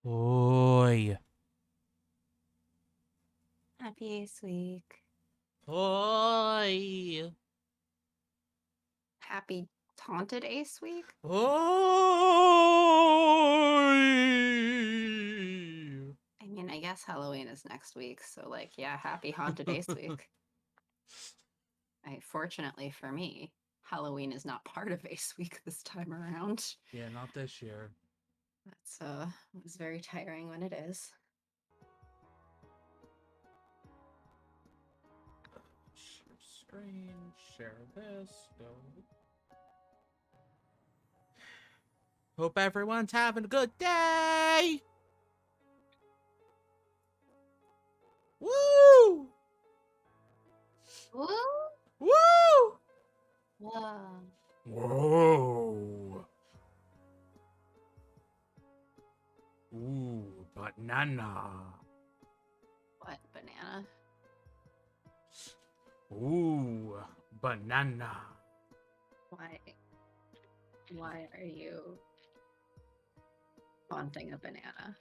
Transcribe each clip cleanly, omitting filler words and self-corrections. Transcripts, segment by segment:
Oi. Happy Ace Week. Oi. Happy Taunted Ace Week. Oi. I mean, I guess Halloween is next week, so like, yeah, happy Haunted Ace Week. Fortunately for me, Halloween is not part of Ace Week this time around. Yeah, not this year. That's it was very tiring when it is. Share screen, share this, go. Hope everyone's having a good day. Woo! Woo! Woo! Whoa. Whoa. Ooh, banana. What banana? Ooh, banana. Why? Why are you haunting a banana?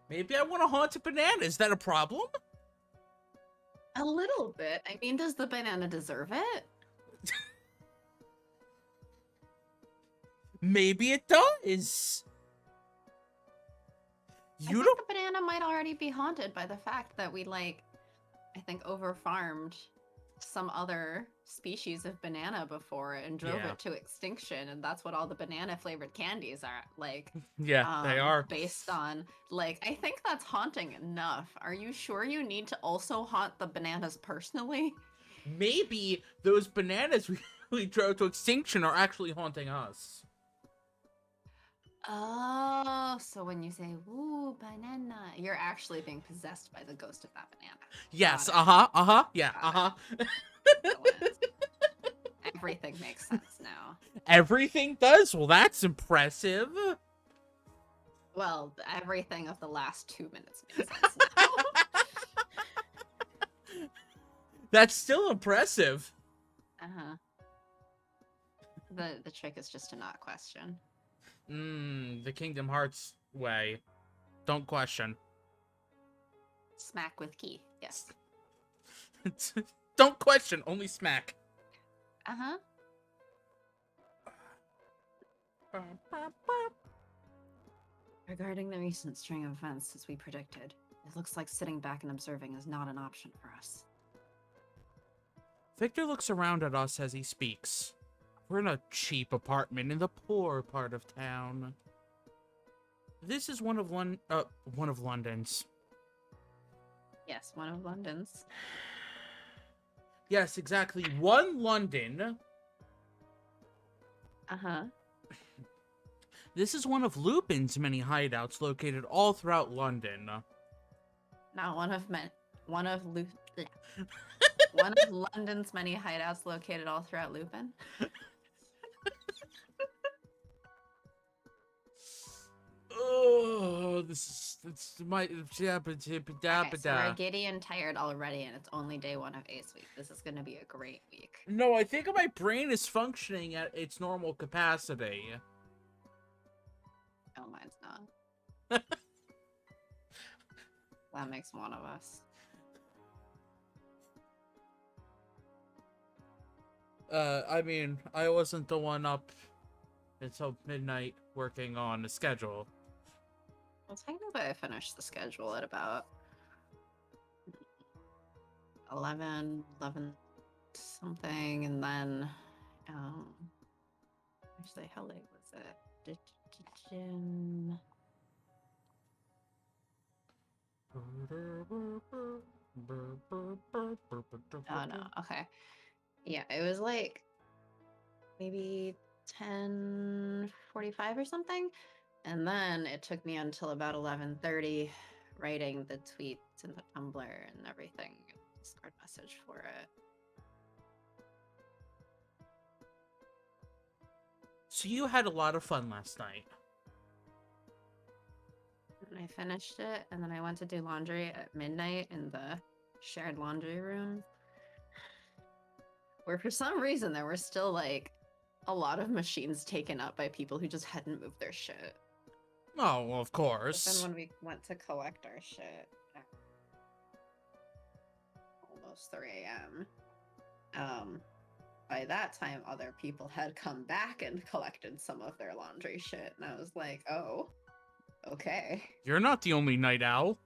Maybe I want to haunt a banana. Is that a problem? A little bit. I mean, does the banana deserve it? Maybe it does. I You think don't. the banana might already be haunted by the fact that we I think over-farmed some other species of banana before and drove Yeah. it to extinction, and that's what all the banana flavored candies are like. Yeah, they are. Based on like, I think that's haunting enough. Are you sure you need to also haunt the bananas personally? Maybe those bananas we drove to extinction are actually haunting us. Oh, so when you say "ooh, banana," you're actually being possessed by the ghost of that banana. Yes. Got Yeah. it. Excellent. Everything makes sense now. Everything does. Well, that's impressive. Well, everything of the last 2 minutes makes sense now. That's still impressive. Uh-huh. The trick is just to not question. The Kingdom Hearts way. Don't question. Smack with key. Yes. Don't question, only smack. Uh-huh. Regarding the recent string of events, as we predicted, it looks like sitting back and observing is not an option for us. Victor looks around at us as he speaks. We're in a cheap apartment in the poor part of town. This is one of London's. Yes, one of London's. Yes, exactly. One London. Uh-huh. This is one of Lupin's many hideouts located all throughout London. Not one of one of one of London's many hideouts located all throughout Lupin. Oh, it's my Okay, so we're giddy and tired already, and it's only day 1 of Ace Week. This is gonna be a great week. No, I think my brain is functioning at its normal capacity. Oh, mine's not. That makes one of us. I mean, I wasn't the one up until midnight working on the schedule. Well, technically, I finished the schedule at about 11 something, and then, actually, how late was it? Oh, no, okay. Yeah, it was like maybe 10:45 or something, and then it took me until about 11:30 writing the tweets and the Tumblr and everything, Discord message for it. So you had a lot of fun last night. And I finished it, and then I went to do laundry at midnight in the shared laundry room, where for some reason there were still like a lot of machines taken up by people who just hadn't moved their shit. Oh, well, of But then course. when we went to collect our shit at almost 3 a.m., by that time, other people had come back and collected some of their laundry shit, and I was like, oh, okay. You're not the only night owl.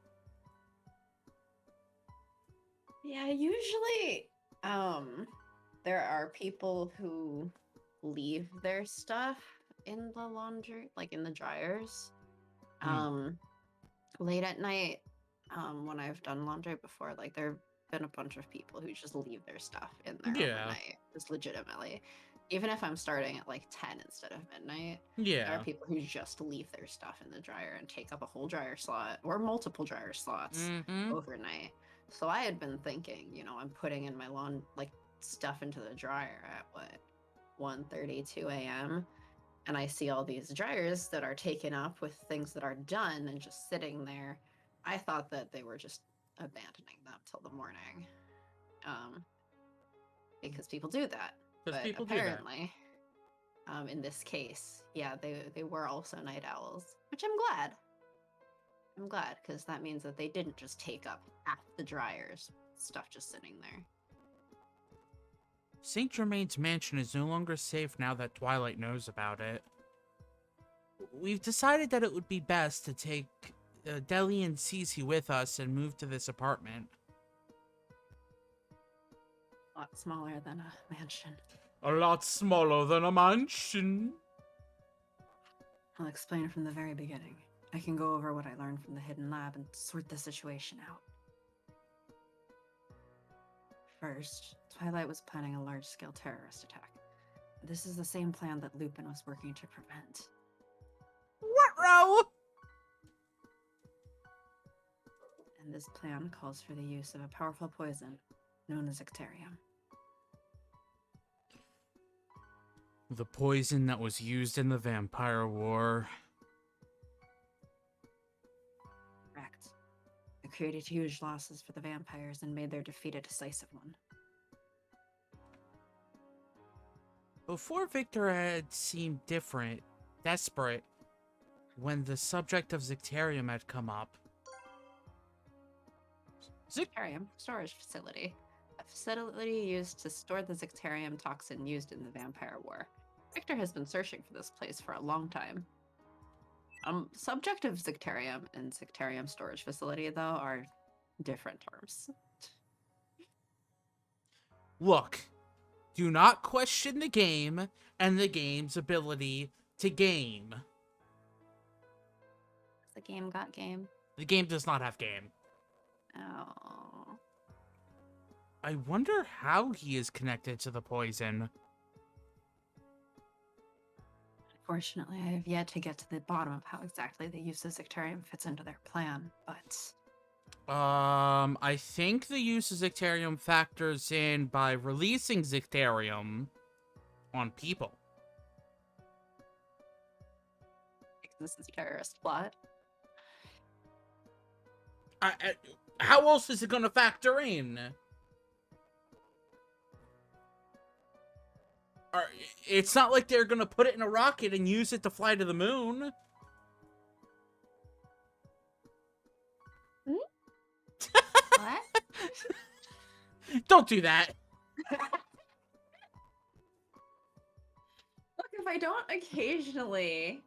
Yeah, usually, there are people who leave their stuff in the laundry, like in the dryers. Late at night, when I've done laundry before, like there have been a bunch of people who just leave their stuff in there Yeah. overnight, just legitimately. Even if I'm starting at like 10 instead of midnight, there Yeah. are people who just leave their stuff in the dryer and take up a whole dryer slot or multiple dryer slots overnight. So I had been thinking, you know, I'm putting in my stuff into the dryer at what, 1:30, 2 a.m. And I see all these dryers that are taken up with things that are done and just sitting there. I thought that they were just abandoning them till the morning, because people do that. Because But people do that. apparently, in this case, yeah, they were also night owls, which I'm glad. I'm glad, because that means that they didn't just take up half the dryers, stuff just sitting there. St. Germain's mansion is no longer safe now that Twilight knows about it. We've decided that it would be best to take Deli and Cece with us and move to this apartment. A lot smaller than a mansion. A lot smaller than a mansion. I'll explain from the very beginning. I can go over what I learned from the hidden lab and sort the situation out. First, Twilight was planning a large-scale terrorist attack. This is the same plan that Lupin was working to prevent. What-row? And this plan calls for the use of a powerful poison known as Icterium. The poison that was used in the Vampire War. Correct. It created huge losses for the vampires and made their defeat a decisive one. Before Victor had seemed different, desperate, when the subject of Zicterium had come up. Zicterium storage facility. A facility used to store the Zicterium toxin used in the Vampire War. Victor has been searching for this place for a long time. Subject of Zicterium and Zicterium storage facility, though, are different terms. Look, do not question the game and the game's ability to game. The game got game. The game does not have game. Oh. I wonder how he is connected to the poison. Unfortunately, I have yet to get to the bottom of how exactly the use of Zicterium fits into their plan, but... I think the use of Zicterium factors in by releasing Zicterium on people. This is a terrorist plot. How else is it going to factor in? It's not like they're going to put it in a rocket and use it to fly to the moon. What? Don't do that. Look, if I don't occasionally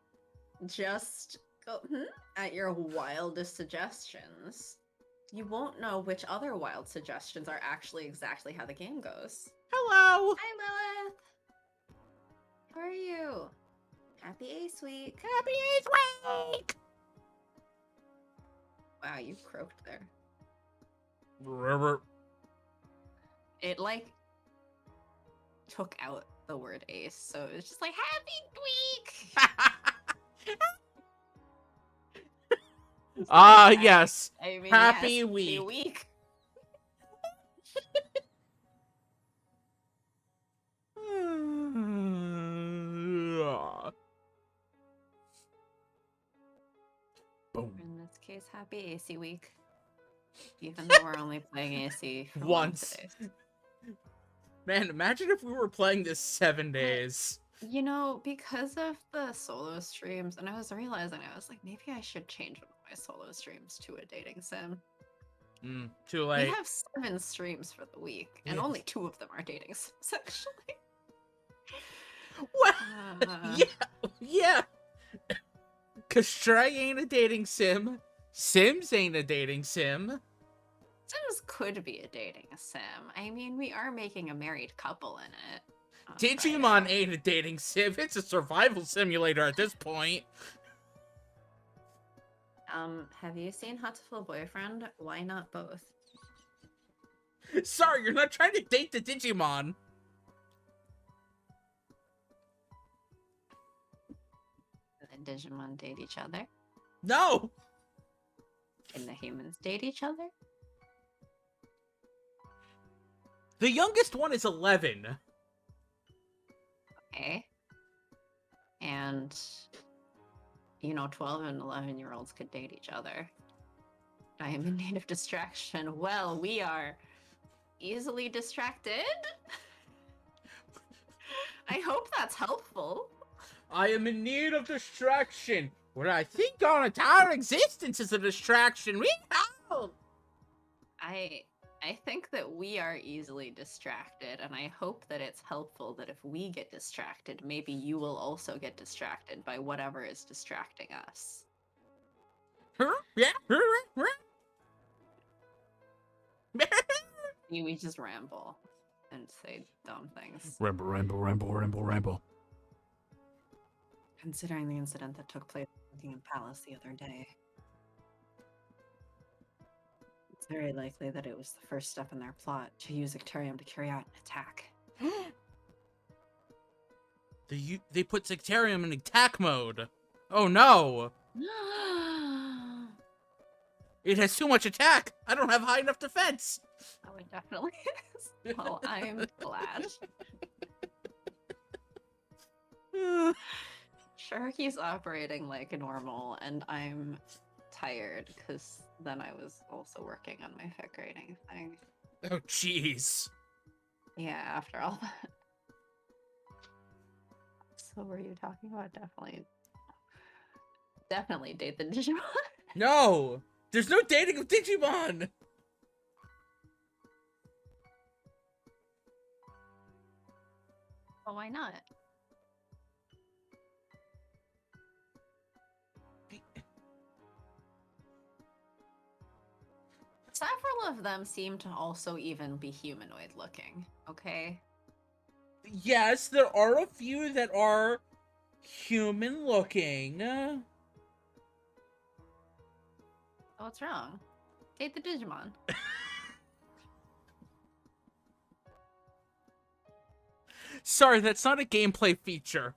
just go at your wildest suggestions, you won't know which other wild suggestions are actually exactly how the game goes. Hello. Hi, Lilith. How are you? Happy Ace Week. Happy Ace Week. Wow, you croaked there. River. It like took out the word ace, so it was just like happy week. Yes. I mean, Happy yes, week. Happy week. Boom. In this case, happy AC week. Even though we're only playing AC for Once. today. Man, imagine if we were playing this 7 days. You know, because of the solo streams, and I was realizing, I was like, maybe I should change one of my solo streams to a dating sim. Too We late. have 7 streams for the week, and Yes. only 2 of them are dating sims, actually. What? Uh, Yeah. Cause Stray ain't a dating sim. Sims ain't a dating sim. Sims could be a dating sim. I mean, we are making a married couple in it. On Digimon Friday. ain't a dating sim. It's a survival simulator at this point. Have you seen Hatoful Boyfriend? Why not both? Sorry, you're not trying to date the Digimon. And the Digimon date each other? No. Can the humans date each other? The youngest one is 11. Okay. And, you know, 12 and 11-year-olds could date each other. I am in need of distraction. Well, we are easily distracted. I hope that's helpful. I am in need of distraction. What I think our entire existence is a distraction. We know. I think that we are easily distracted, and I hope that it's helpful that if we get distracted, maybe you will also get distracted by whatever is distracting us. Yeah. We just ramble and say dumb things. Ramble. Considering the incident that took place at Buckingham Palace the other day, it's very likely that it was the first step in their plot to use Icterium to carry out an attack. They put Sectarium in attack mode. Oh no! It has too much attack. I don't have high enough defense. Oh, it definitely is. Well, I'm glad. Sharky's operating like normal, and I'm tired because then I was also working on my fic rating thing. Oh jeez. Yeah, after all that. So were you talking about definitely date the Digimon? No! There's no dating of Digimon! Well, why not? Several of them seem to also even be humanoid looking, okay? Yes, there are a few that are human looking. What's wrong? Date the Digimon. Sorry, that's not a gameplay feature.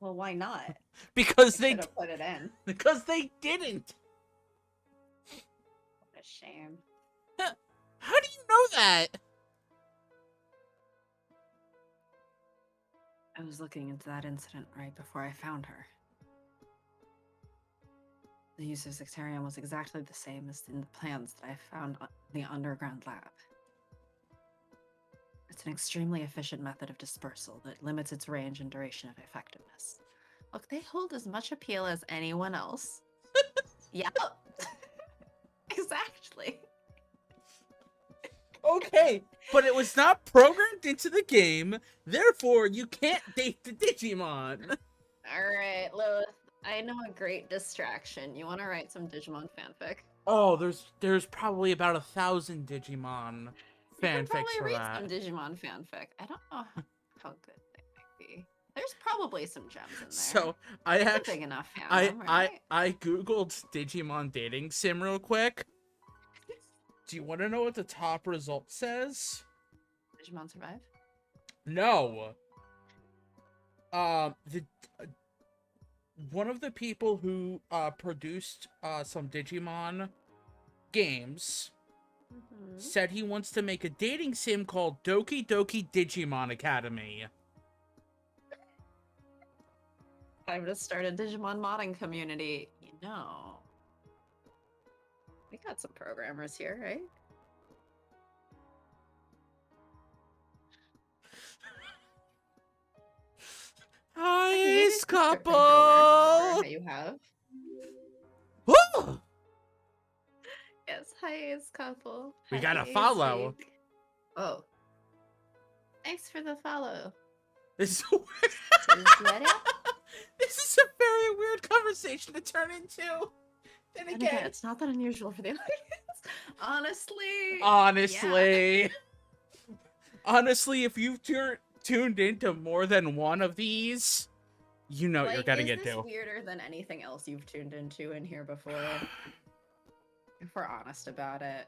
Well, why not? Because They they should have put it in. because they didn't. What a shame. How do you know that? I was looking into that incident right before I found her. The use of Sectarium was exactly the same as in the plans that I found in the underground lab. It's an extremely efficient method of dispersal that limits its range and duration of effectiveness. Look, they hold as much appeal as anyone else. Yep. Exactly. Okay, but it was not programmed into the game, therefore you can't date the Digimon. Alright, Lilith. I know a great distraction. You want to write some Digimon fanfic? Oh, there's probably about 1,000 Digimon You can fanfics probably for read that. some Digimon fanfic. I don't know how good they might be. There's probably some gems in there. So I It's a actually, big enough fandom, right? I googled Digimon dating sim real quick. Do you want to know what the top result says? Digimon Survive? No. One of the people who produced some Digimon games said he wants to make a dating sim called Doki Doki Digimon Academy. Time to start a Digimon modding community. You know, we got some programmers here, right? couple. How you have? Woo! Yes, hi, ace couple. We Happy got a Ace follow. Week. Oh, thanks for the follow. This is this is a very weird conversation to turn into. Then And again, it's not that unusual for the audience. Honestly. Honestly, if you've tuned into more than one of these, you know what you're getting into. Is this weirder than anything else you've tuned into in here before? If we're honest about it.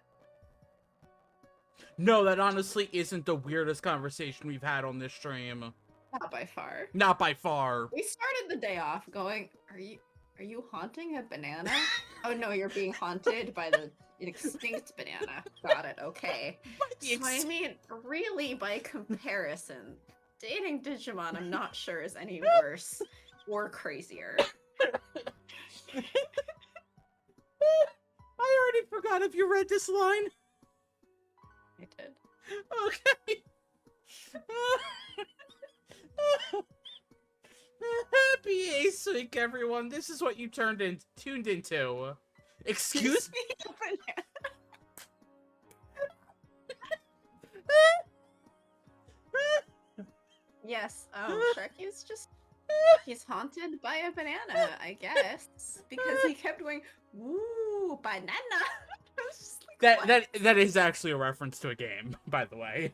No, that honestly isn't the weirdest conversation we've had on this stream. Not by far. Not by far. We started the day off going, are you haunting a banana? Oh no, you're being haunted by the extinct banana. Got it, okay. So I mean, really, by comparison, dating Digimon, I'm not sure is any worse or crazier. I already forgot if you read this line. I did. Okay. Happy Ace Week, everyone. This is what you tuned into. Excuse me? Yes, Sharky's he's haunted by a banana, I guess. Because he kept going, woo, banana. That is actually a reference to a game, by the way.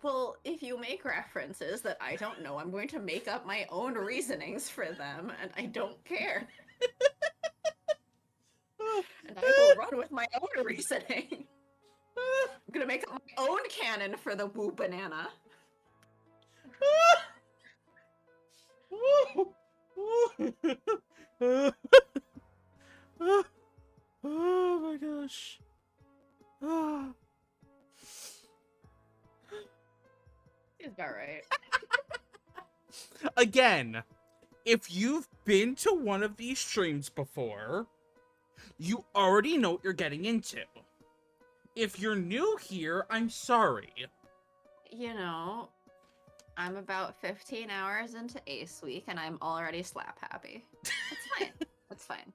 Well, if you make references that I don't know, I'm going to make up my own reasonings for them, and I don't care. And I will run with my own reasoning. I'm gonna make up my own canon for the woo banana. Oh my gosh. He's about right. Again, if you've been to one of these streams before, you already know what you're getting into. If you're new here, I'm sorry. You know, I'm about 15 hours into Ace Week, and I'm already slap happy. That's fine. That's fine.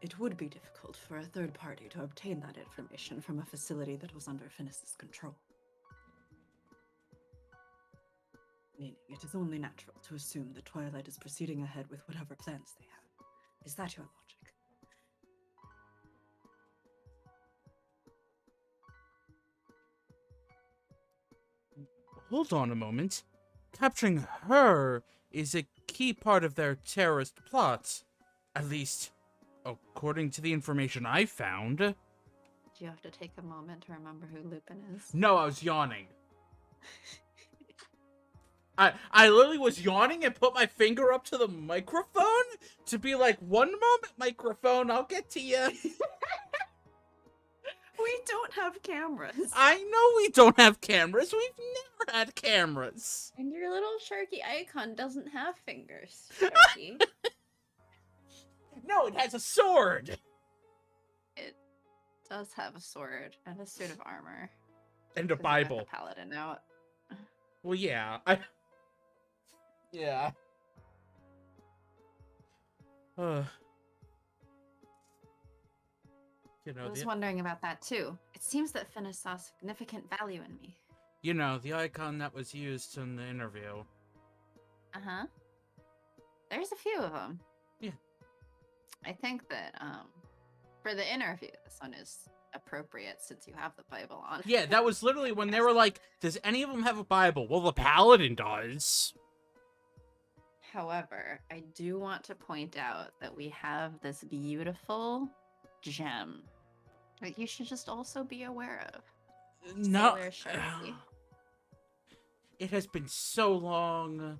It would be difficult for a third party to obtain that information from a facility that was under Finis's control. Meaning, it is only natural to assume that Twilight is proceeding ahead with whatever plans they have. Is that your logic? Hold on a moment. Capturing her is a key part of their terrorist plot. At least, according to the information I found. Do you have to take a moment to remember who Lupin is? No, I was yawning. I literally was yawning and put my finger up to the microphone to be like, 1 moment, microphone, I'll get to you. We don't have cameras. I know we don't have cameras. We've never had cameras. And your little Sharky icon doesn't have fingers, Sharky. No, it has a sword. It does have a sword and a suit of armor. And a Bible. The paladin out. Well, yeah. Yeah. You know, I was wondering about that too. It seems that Finis saw significant value in me. You know, the icon that was used in the interview. Uh-huh. There's a few of them. Yeah. I think that, for the interview, this one is appropriate since you have the Bible on. Yeah, that was literally when they were like, does any of them have a Bible? Well, the paladin does. However, I do want to point out that we have this beautiful gem that you should just also be aware of. No. Sharky. It has been so long.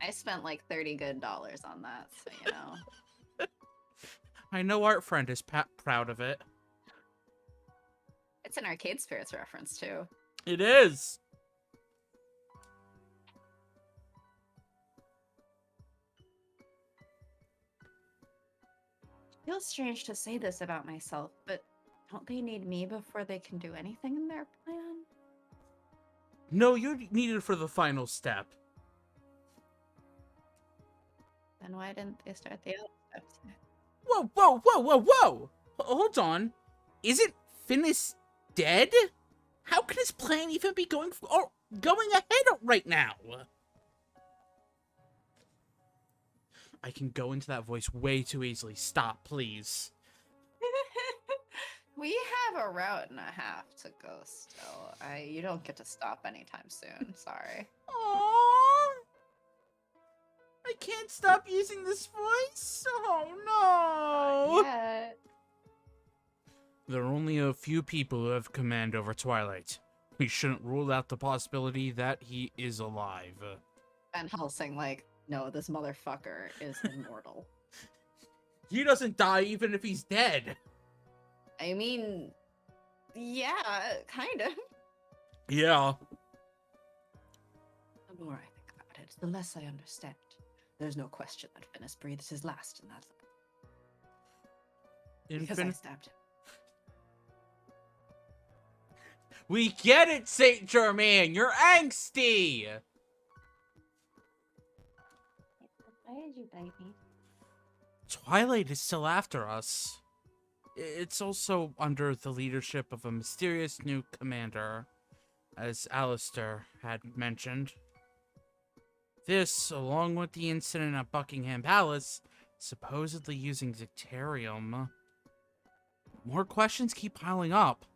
I spent like $30 good on that, so you know. I know Art Friend is proud of it. It's an Arcade Spirits reference too. It is. Feels strange to say this about myself, but Don't they need me before they can do anything in their plan? No, you're needed for the final step. Then why didn't they start the other steps? Whoa, whoa, whoa, whoa, whoa! Hold on. Isn't Finis dead? How can his plan even be going ahead right now? I can go into that voice way too easily. Stop, please. We have a route and a half to go still. You don't get to stop anytime soon. Sorry. Aww. I can't stop using this voice. Oh no. Yeah. There are only a few people who have command over Twilight. We shouldn't rule out the possibility that he is alive. Van Helsing, like, no, this motherfucker is immortal. He doesn't die even if he's dead. I mean, yeah, kind of. Yeah. The more I think about it, the less I understand. There's no question that Finis breathes his last, and that's because I stabbed him. We get it, Saint Germain. You're angsty. Why did you bite me? Twilight is still after us. It's also under the leadership of a mysterious new commander, as Alistair had mentioned. This, along with the incident at Buckingham Palace, supposedly using Dicterium. More questions keep piling up,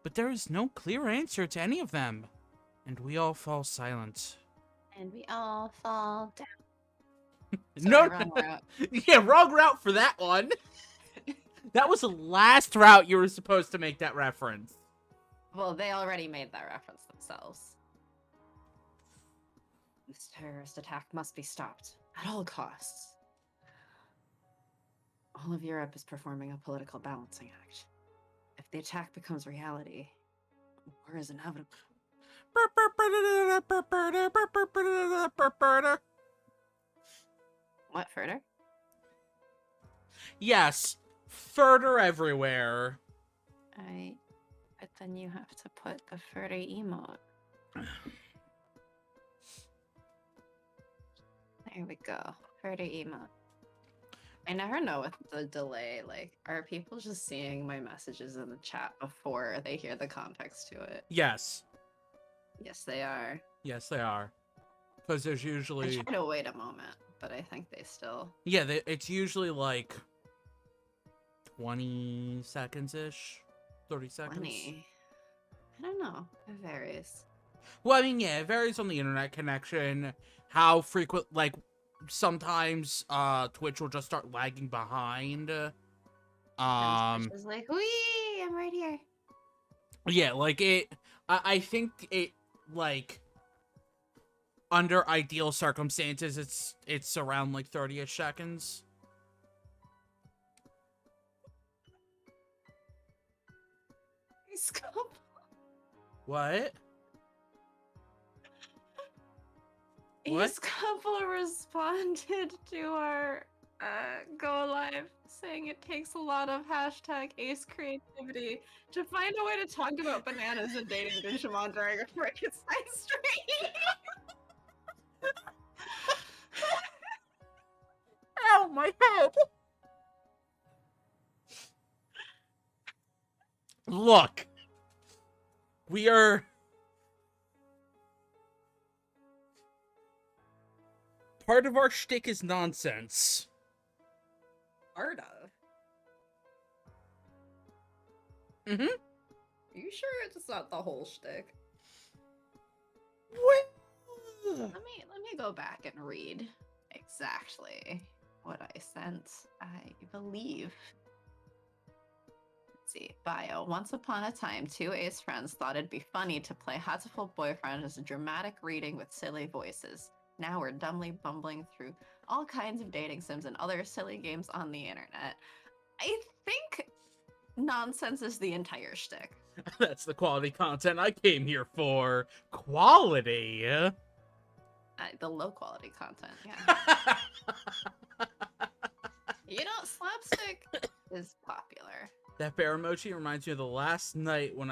but there is no clear answer to any of them, and we all fall silent. And we all fall down. Sorry, wrong route. Yeah, wrong route for that one. That was the last route you were supposed to make that reference. Well, they already made that reference themselves. This terrorist attack must be stopped at all costs. All of Europe is performing a political balancing act. If the attack becomes reality, war is inevitable. What, further? Yes, further everywhere. But then you have to put the further emote. There we go. Further emote. I never know with the delay, like, are people just seeing my messages in the chat before they hear the context to it? Yes. Yes, they are. Yes, they are. Because there's usually... I try to wait a moment, but I think they still... Yeah, it's usually like 20 seconds-ish. 30 seconds. 20. I don't know. It varies. Well, I mean, yeah, it varies on the internet connection. How frequent, like, sometimes Twitch will just start lagging behind. And Twitch is like, wee, I'm right here. Yeah, like, I think it, like, under ideal circumstances, it's around, like, 30-ish seconds. What? What? Ace Couple responded to our go live saying it takes a lot of hashtag Ace creativity to find a way to talk about bananas and dating Digimon during a Frankenstein stream. Ow, my head! Look! We are... Part of our shtick is nonsense. Part of? Mm-hmm. You sure it's not the whole shtick? What? Let me go back and read exactly what I sent. I believe. Let's see. Bio. Once upon a time, two ace friends thought it'd be funny to play Hatoful Boyfriend as a dramatic reading with silly voices. Now we're dumbly bumbling through all kinds of dating sims and other silly games on the internet. I think nonsense is the entire shtick. That's the quality content I came here for. Quality? The low quality content, yeah. You know, slapstick is popular. That bear emoji reminds me of the last night when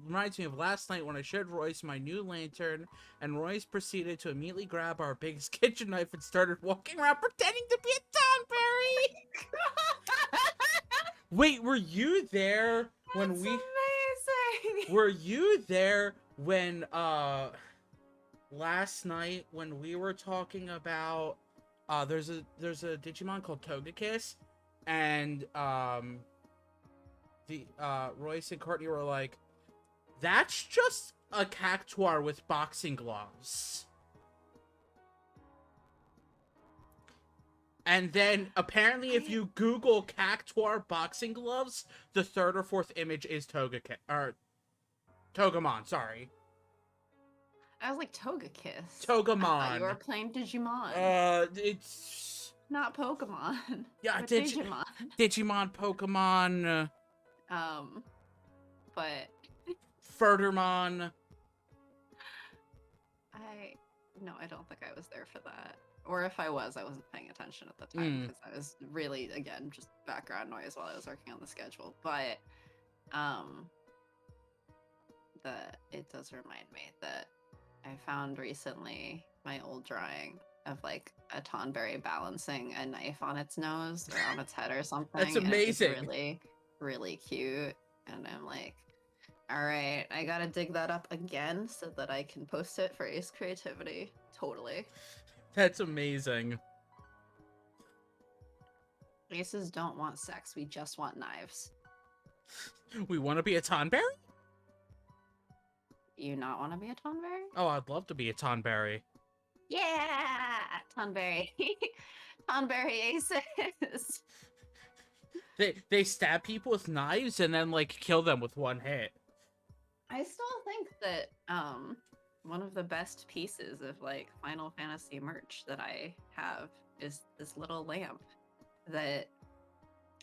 reminds me of last night when I showed Royce my new lantern, and Royce proceeded to immediately grab our biggest kitchen knife and started walking around pretending to be a Tonberry. Wait, were you there when That's we? amazing. Were you there when last night when we were talking about there's a Digimon called Togekiss, and the Royce and Courtney were like, that's just a cactuar with boxing gloves. And then apparently if you Google cactuar boxing gloves, the third or fourth image is Togemon, sorry. I was like, Togekiss. Togemon. I thought you were playing Digimon. It's not Pokemon. Yeah, but Digimon. Digimon, Pokemon. But Furtermon. I don't think I was there for that. Or if I was, I wasn't paying attention at the time because I was really, again, just background noise while I was working on the schedule. But it does remind me that I found recently my old drawing of like a Tonberry balancing a knife on its nose or on its head or something. That's amazing. It's really, really cute. And I'm like, all right, I gotta dig that up again so that I can post it for Ace Creativity. Totally. That's amazing. Aces don't want sex. We just want knives. We want to be a Tonberry? You not want to be a Tonberry? Oh, I'd love to be a Tonberry. Yeah! Tonberry. Tonberry aces. They stab people with knives and then, like, kill them with one hit. I still think that, one of the best pieces of, like, Final Fantasy merch that I have is this little lamp that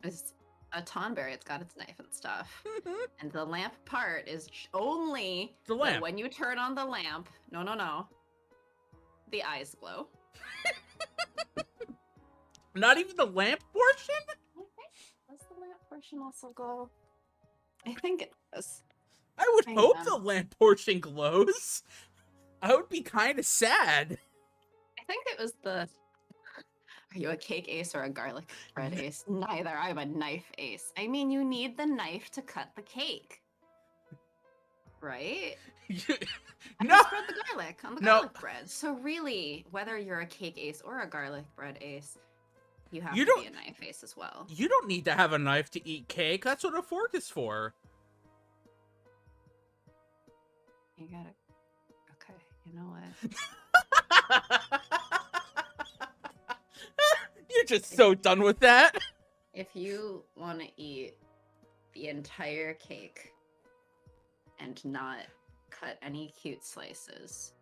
is a Tonberry. It's got its knife and stuff. And the lamp part is only the lamp. When you turn on the lamp, no, the eyes glow. Not even the lamp portion? Does the lamp portion also glow? I think it does. I would hope the lamp portion glows. I would be kind of sad. I think it was the... Are you a cake ace or a garlic bread ace? Neither. I'm a knife ace. I mean, you need the knife to cut the cake. Right? No! Spread the garlic on the garlic bread. So really, whether you're a cake ace or a garlic bread ace, you have to be a knife ace as well. You don't need to have a knife to eat cake. That's what a fork is for. You gotta... Okay, you know what? You're just so done with that. If you want to eat the entire cake and not cut any cute slices,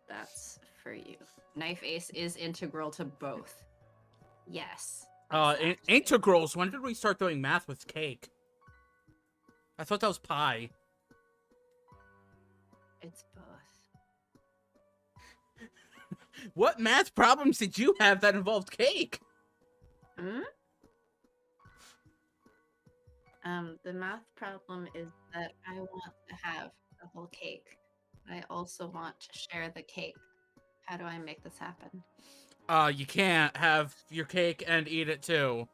that's for you. Knife ace is integral to both. Yes. Integrals. When did we start doing math with cake? I thought that was pie. It's both. What math problems did you have that involved cake? The math problem is that I want to have the whole cake. I also want to share the cake. How do I make this happen? You can't have your cake and eat it too.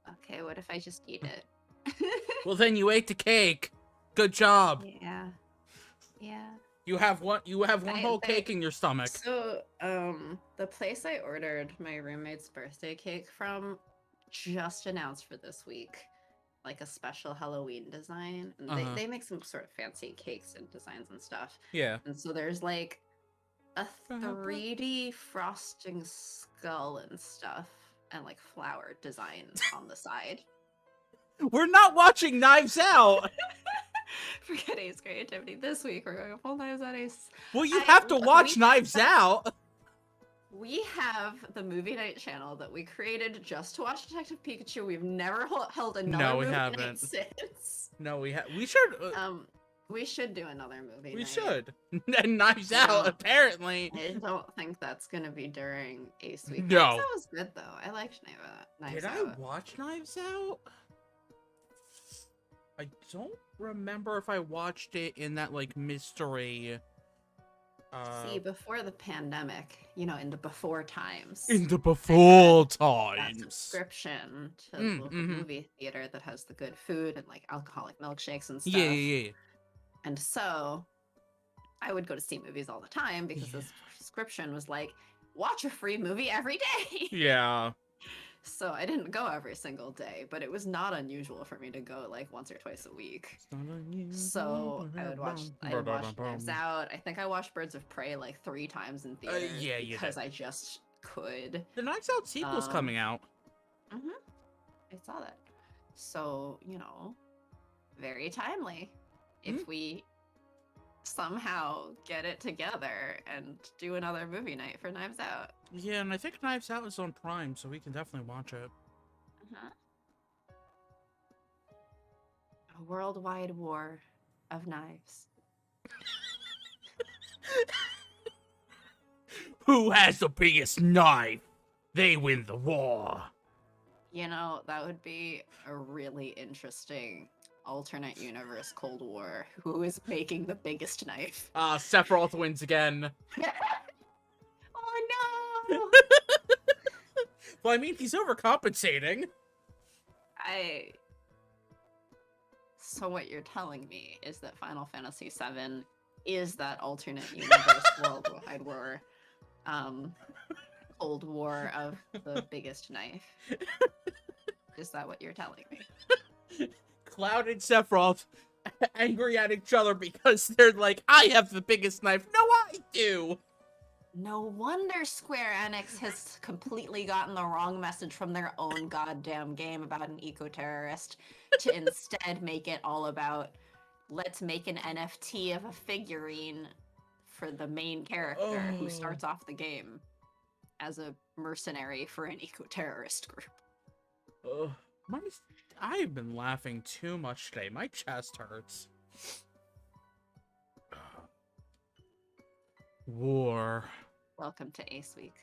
Okay, what if I just eat it? Well, then you ate the cake. Good job. Yeah. Yeah. You have one whole cake in your stomach. So, the place I ordered my roommate's birthday cake from just announced for this week, like a special Halloween design. And they make some sort of fancy cakes and designs and stuff. Yeah. And so there's like a 3D frosting skull and stuff and like flower designs on the side. We're not watching Knives Out. Forget Ace Creativity. This week we're going full Knives Out Ace. Well, you have to watch Knives Out. We have the movie night channel that we created just to watch Detective Pikachu. We've never held another movie night since. No, we should. We should do another movie We night. should. And Knives Out, apparently. I don't think that's gonna be during Ace Week. No. Knives Out was good though. I liked Knives Out. Did I watch Knives Out? I don't remember if I watched it in that, like, mystery... See, before the pandemic, you know, in the before times. In the before that times. subscription to the local movie theater that has the good food and, like, alcoholic milkshakes and stuff. Yeah. And so, I would go to see movies all the time because the subscription was like, watch a free movie every day. Yeah. So I didn't go every single day, but it was not unusual for me to go like once or twice a week. So I would watch Knives Out. I think I watched Birds of Prey like 3 times in theaters because I just could. The Knives Out sequel's coming out. I saw that. So, you know, very timely. If we somehow get it together and do another movie night for Knives Out. Yeah, and I think Knives Out is on Prime, so we can definitely watch it. A worldwide war of knives. Who has the biggest knife? They win the war. You know, that would be a really interesting alternate universe Cold War. Who is making the biggest knife? Sephiroth wins again. Oh no! Well, I mean, he's overcompensating. So what you're telling me is that Final Fantasy VII is that alternate universe worldwide war, Cold War of the biggest knife. Is that what you're telling me? Cloud and Sephiroth angry at each other because they're like, I have the biggest knife. No, I do. No wonder Square Enix has completely gotten the wrong message from their own goddamn game about an eco-terrorist to instead make it all about, let's make an NFT of a figurine for the main character who starts off the game as a mercenary for an eco-terrorist group. I've been laughing too much today. My chest hurts. War. Welcome to Ace Week.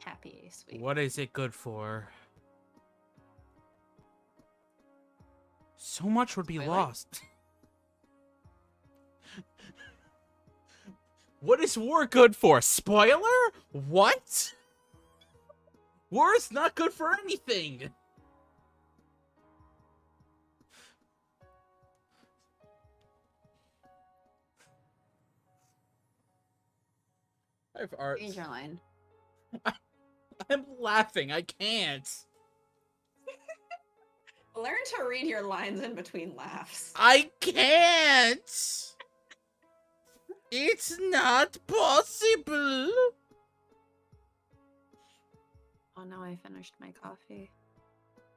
Happy Ace Week. What is it good for? So much would be lost. What is war good for? Spoiler? What? War is not good for anything. Change your line. I'm laughing. I can't. Learn to read your lines in between laughs. I can't. It's not possible. Oh no, I finished my coffee.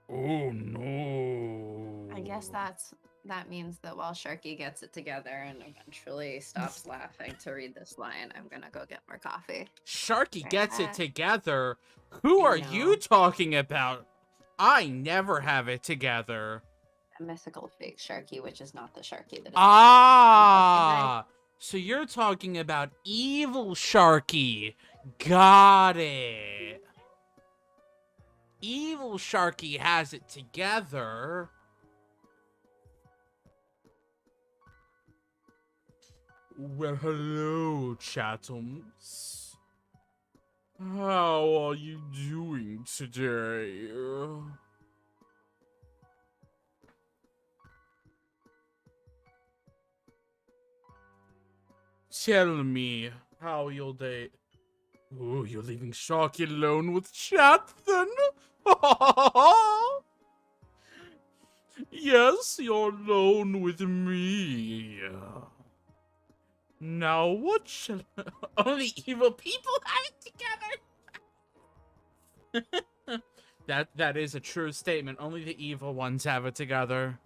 Oh no. I guess that means that while Sharky gets it together and eventually stops laughing to read this line, I'm gonna go get more coffee. Sharky gets it together? Who are you talking about? I never have it together. A mythical fake Sharky, which is not the Sharky that is. Ah! So you're talking about evil Sharky. Got it. Evil Sharky has it together. Well, hello, Chatums. How are you doing today? Tell me, how your day? Oh, you're leaving Sharky alone with Chat then? Yes, you're alone with me. Now what shall only evil people have it together? That is a true statement. Only the evil ones have it together.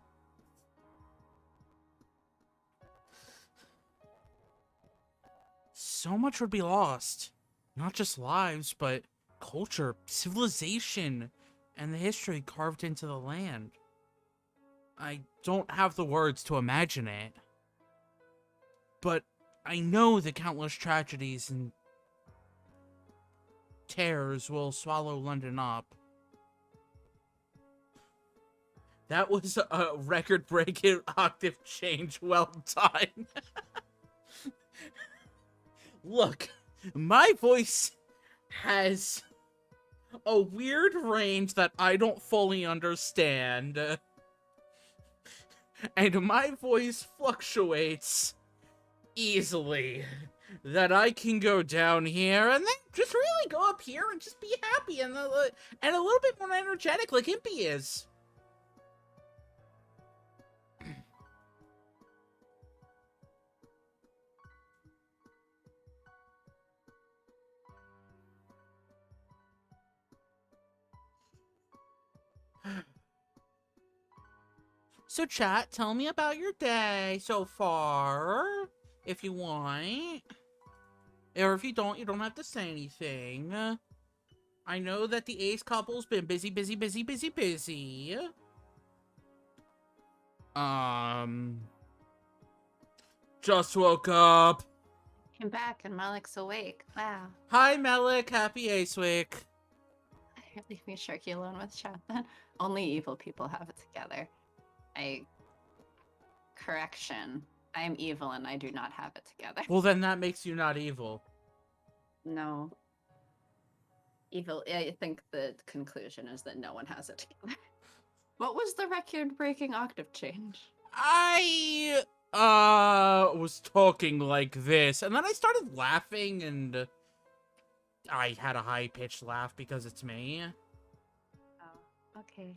So much would be lost. Not just lives, but culture, civilization, and the history carved into the land. I don't have the words to imagine it. But I know the countless tragedies and terrors will swallow London up. That was a record-breaking octave change. Well done. Look, my voice has a weird range that I don't fully understand. And my voice fluctuates easily. That I can go down here and then just really go up here and just be happy and a little bit more energetic like Impy is. So chat, tell me about your day so far, if you want. Or if you don't have to say anything. I know that the ace couple's been busy. Just woke up. Came back and Malik's awake. Wow. Hi, Melik. Happy Ace Week. Leave me Sharky alone with chat then. Only evil people have it together. Correction. I am evil and I do not have it together. Well, then that makes you not evil. No. Evil. I think the conclusion is that no one has it together. What was the record-breaking octave change? I was talking like this, and then I started laughing, and I had a high-pitched laugh because it's me. Oh, okay.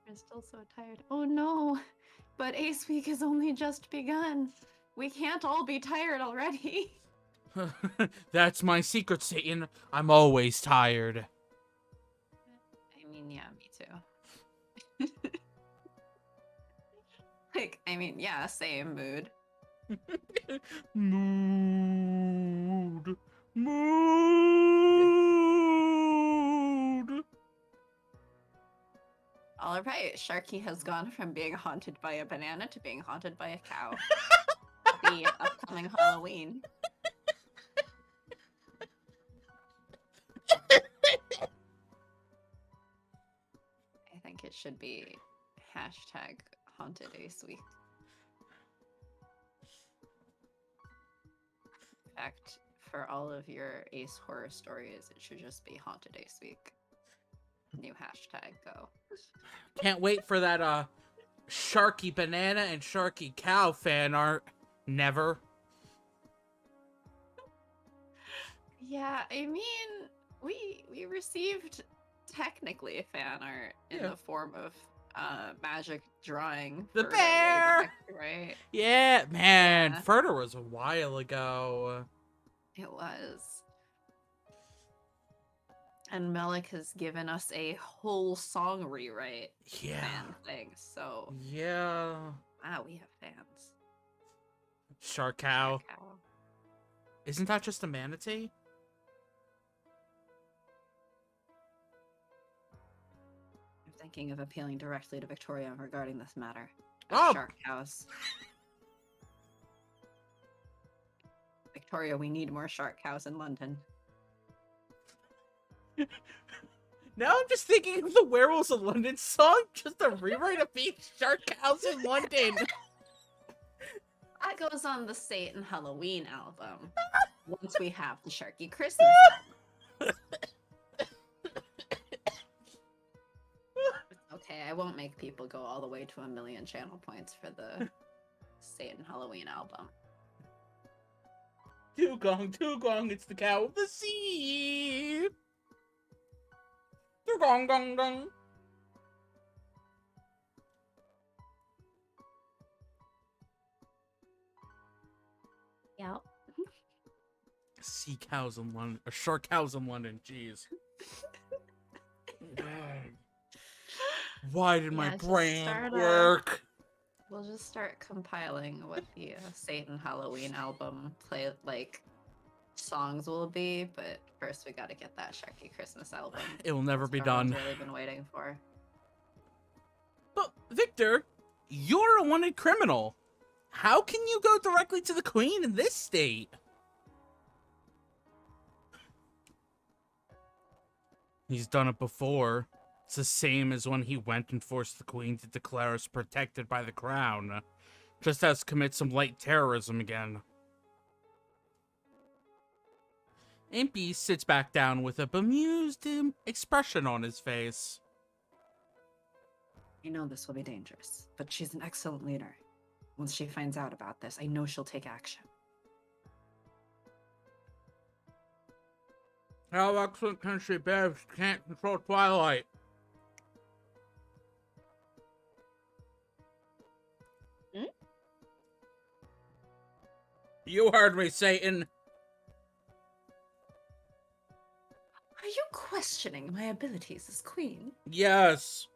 We're still so tired. Oh no! But Ace Week has only just begun. We can't all be tired already. That's my secret, Satan. I'm always tired. I mean, yeah, me too. Yeah, same mood. Mood. All right, Sharky has gone from being haunted by a banana to being haunted by a cow. The upcoming Halloween. I think it should be hashtag Haunted Ace Week. In fact, for all of your Ace horror stories, it should just be Haunted Ace Week. New hashtag, go. Can't wait for that Sharky banana and Sharky cow fan art. Never. Yeah, I mean, we received technically fan art in the form of magic drawing the Furta bear, way back, right? Yeah, man, Yeah. Furta was a while ago. It was. And Melik has given us a whole song rewrite fan thing, so yeah. Wow, we have fans. Shark cow. Shark cow. Isn't that just a manatee? I'm thinking of appealing directly to Victoria regarding this matter. Oh. Shark cows. Victoria, we need more shark cows in London. Now I'm just thinking of the Werewolves of London song, just a rewrite of being shark cows in London. That goes on the Satan Halloween album. Once we have the Sharky Christmas album. Okay, I won't make people go all the way to 1 million channel points for the Satan Halloween album. Dugong, it's the cow of the sea. Dugong, gong, gong. Yeah. Sea cows in London, or shark cows in London, jeez. Why did my brain work? We'll just start compiling what the Satan Halloween album songs will be, but first we gotta get that Sharky Christmas album. It will never be Everyone's done. Really been waiting for. But Victor, you're a wanted criminal. How can you go directly to the queen in this state? He's done it before. It's the same as when he went and forced the queen to declare us protected by the crown. Just as commit some light terrorism again. Impy sits back down with a bemused expression on his face. I know this will be dangerous, but she's an excellent leader. Once she finds out about this, I know she'll take action. How excellent can she be if she can't control Twilight? Hmm? You heard me, Satan. Are you questioning my abilities as queen? Yes.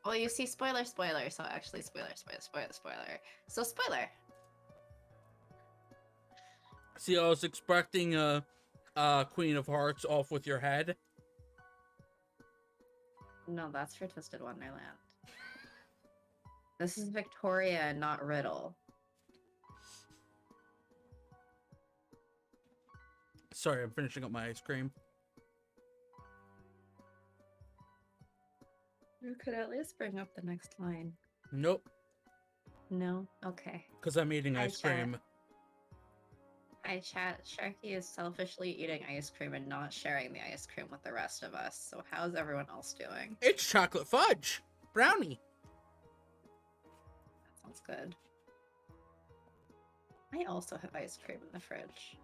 Well, you see, spoiler. So actually, spoiler. So spoiler. See, I was expecting Queen of Hearts off with your head. No, that's for Twisted Wonderland. This is Victoria, not Riddle. Sorry, I'm finishing up my ice cream. You could at least bring up the next line. Nope. No? Okay. Because I'm eating ice cream. Hi, chat. Sharky is selfishly eating ice cream and not sharing the ice cream with the rest of us. So how's everyone else doing? It's chocolate fudge. Brownie. That sounds good. I also have ice cream in the fridge.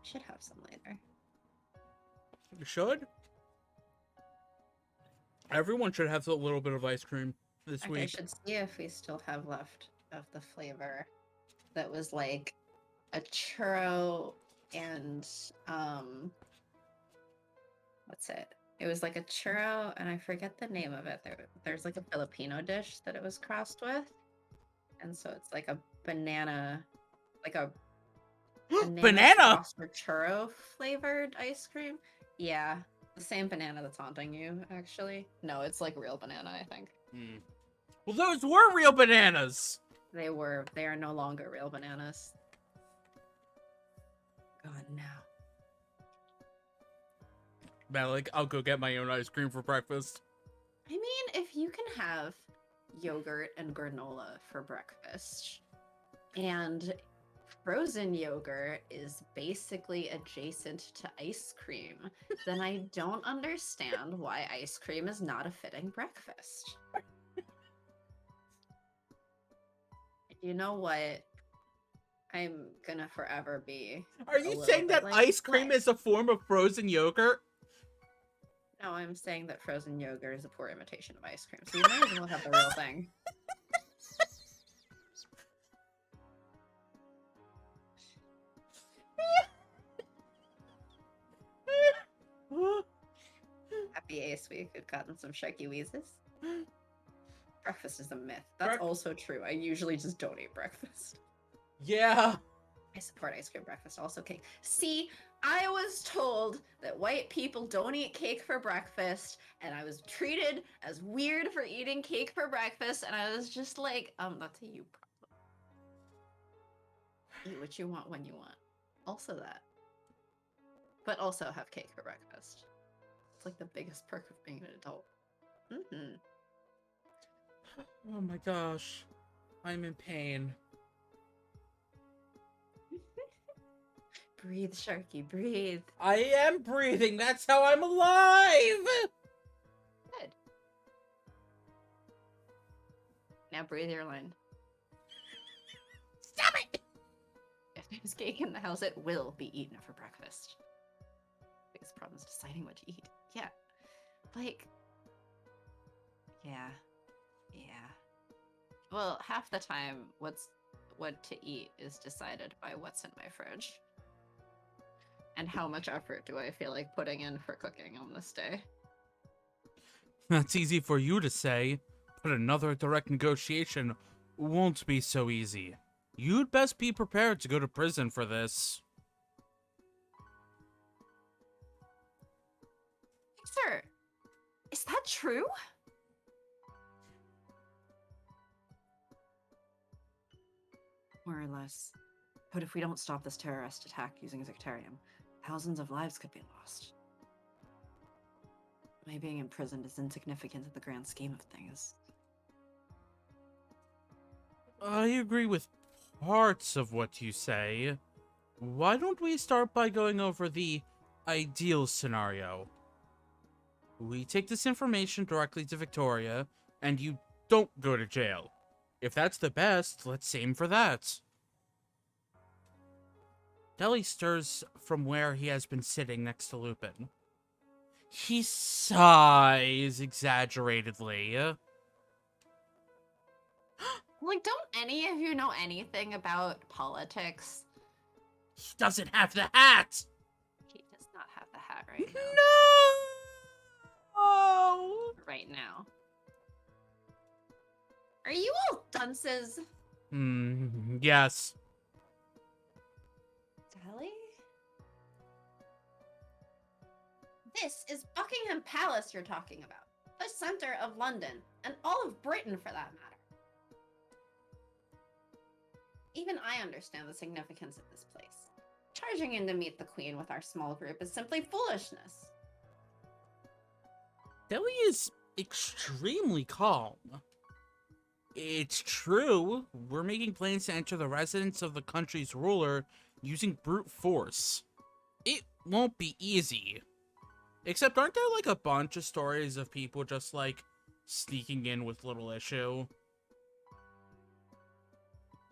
Should have some later. You should? Everyone should have a little bit of ice cream this week. I should see if we still have left of the flavor that was like a churro and what's it? It was like a churro and I forget the name of it. There's like a Filipino dish that it was crossed with. And so it's like a banana, like a banana or churro flavored ice cream. Yeah, the same banana that's haunting you, actually. No, it's like real banana, I think. Well, those were real bananas. They were. They are no longer real bananas. God, no. Malik, I'll go get my own ice cream for breakfast. I mean, if you can have yogurt and granola for breakfast, and frozen yogurt is basically adjacent to ice cream, then I don't understand why ice cream is not a fitting breakfast. You know what? I'm gonna forever be. Are you saying that like ice cream is a form of frozen yogurt? No, I'm saying that frozen yogurt is a poor imitation of ice cream. So you might as well have the real thing. Happy Ace Week. We've gotten some Sharky Wheezes. Breakfast is a myth. That's also true. I usually just don't eat breakfast. Yeah. I support ice cream breakfast, also cake. See, I was told that white people don't eat cake for breakfast, and I was treated as weird for eating cake for breakfast, and I was just like, that's a you problem. Eat what you want when you want. Also that. But also have cake for breakfast. It's like the biggest perk of being an adult. Mm-hmm. Oh my gosh. I'm in pain. Breathe, Sharky, breathe. I am breathing. That's how I'm alive. Good. Now breathe your line. Stop it! If there's cake in the house, it will be eaten for breakfast. Biggest problem is deciding what to eat. Yeah. Like, yeah. Well, half the time, what to eat is decided by what's in my fridge. And how much effort do I feel like putting in for cooking on this day? That's easy for you to say, but another direct negotiation won't be so easy. You'd best be prepared to go to prison for this. Sir, is that true? More or less. But if we don't stop this terrorist attack using Zectarium, thousands of lives could be lost. My being imprisoned is insignificant in the grand scheme of things. I agree with parts of what you say. Why don't we start by going over the ideal scenario? We take this information directly to Victoria, and you don't go to jail. If that's the best, let's aim for that. Deli stirs from where he has been sitting next to Lupin. He sighs exaggeratedly. Like, don't any of you know anything about politics? He doesn't have the hat! He does not have the hat right now. No! Right now. Are you all dunces? Yes. Deli? This is Buckingham Palace you're talking about. The center of London, and all of Britain for that matter. Even I understand the significance of this place. Charging in to meet the Queen with our small group is simply foolishness. Deli is extremely calm. It's true, we're making plans to enter the residence of the country's ruler using brute force. It won't be easy. Except, aren't there like a bunch of stories of people just like sneaking in with little issue?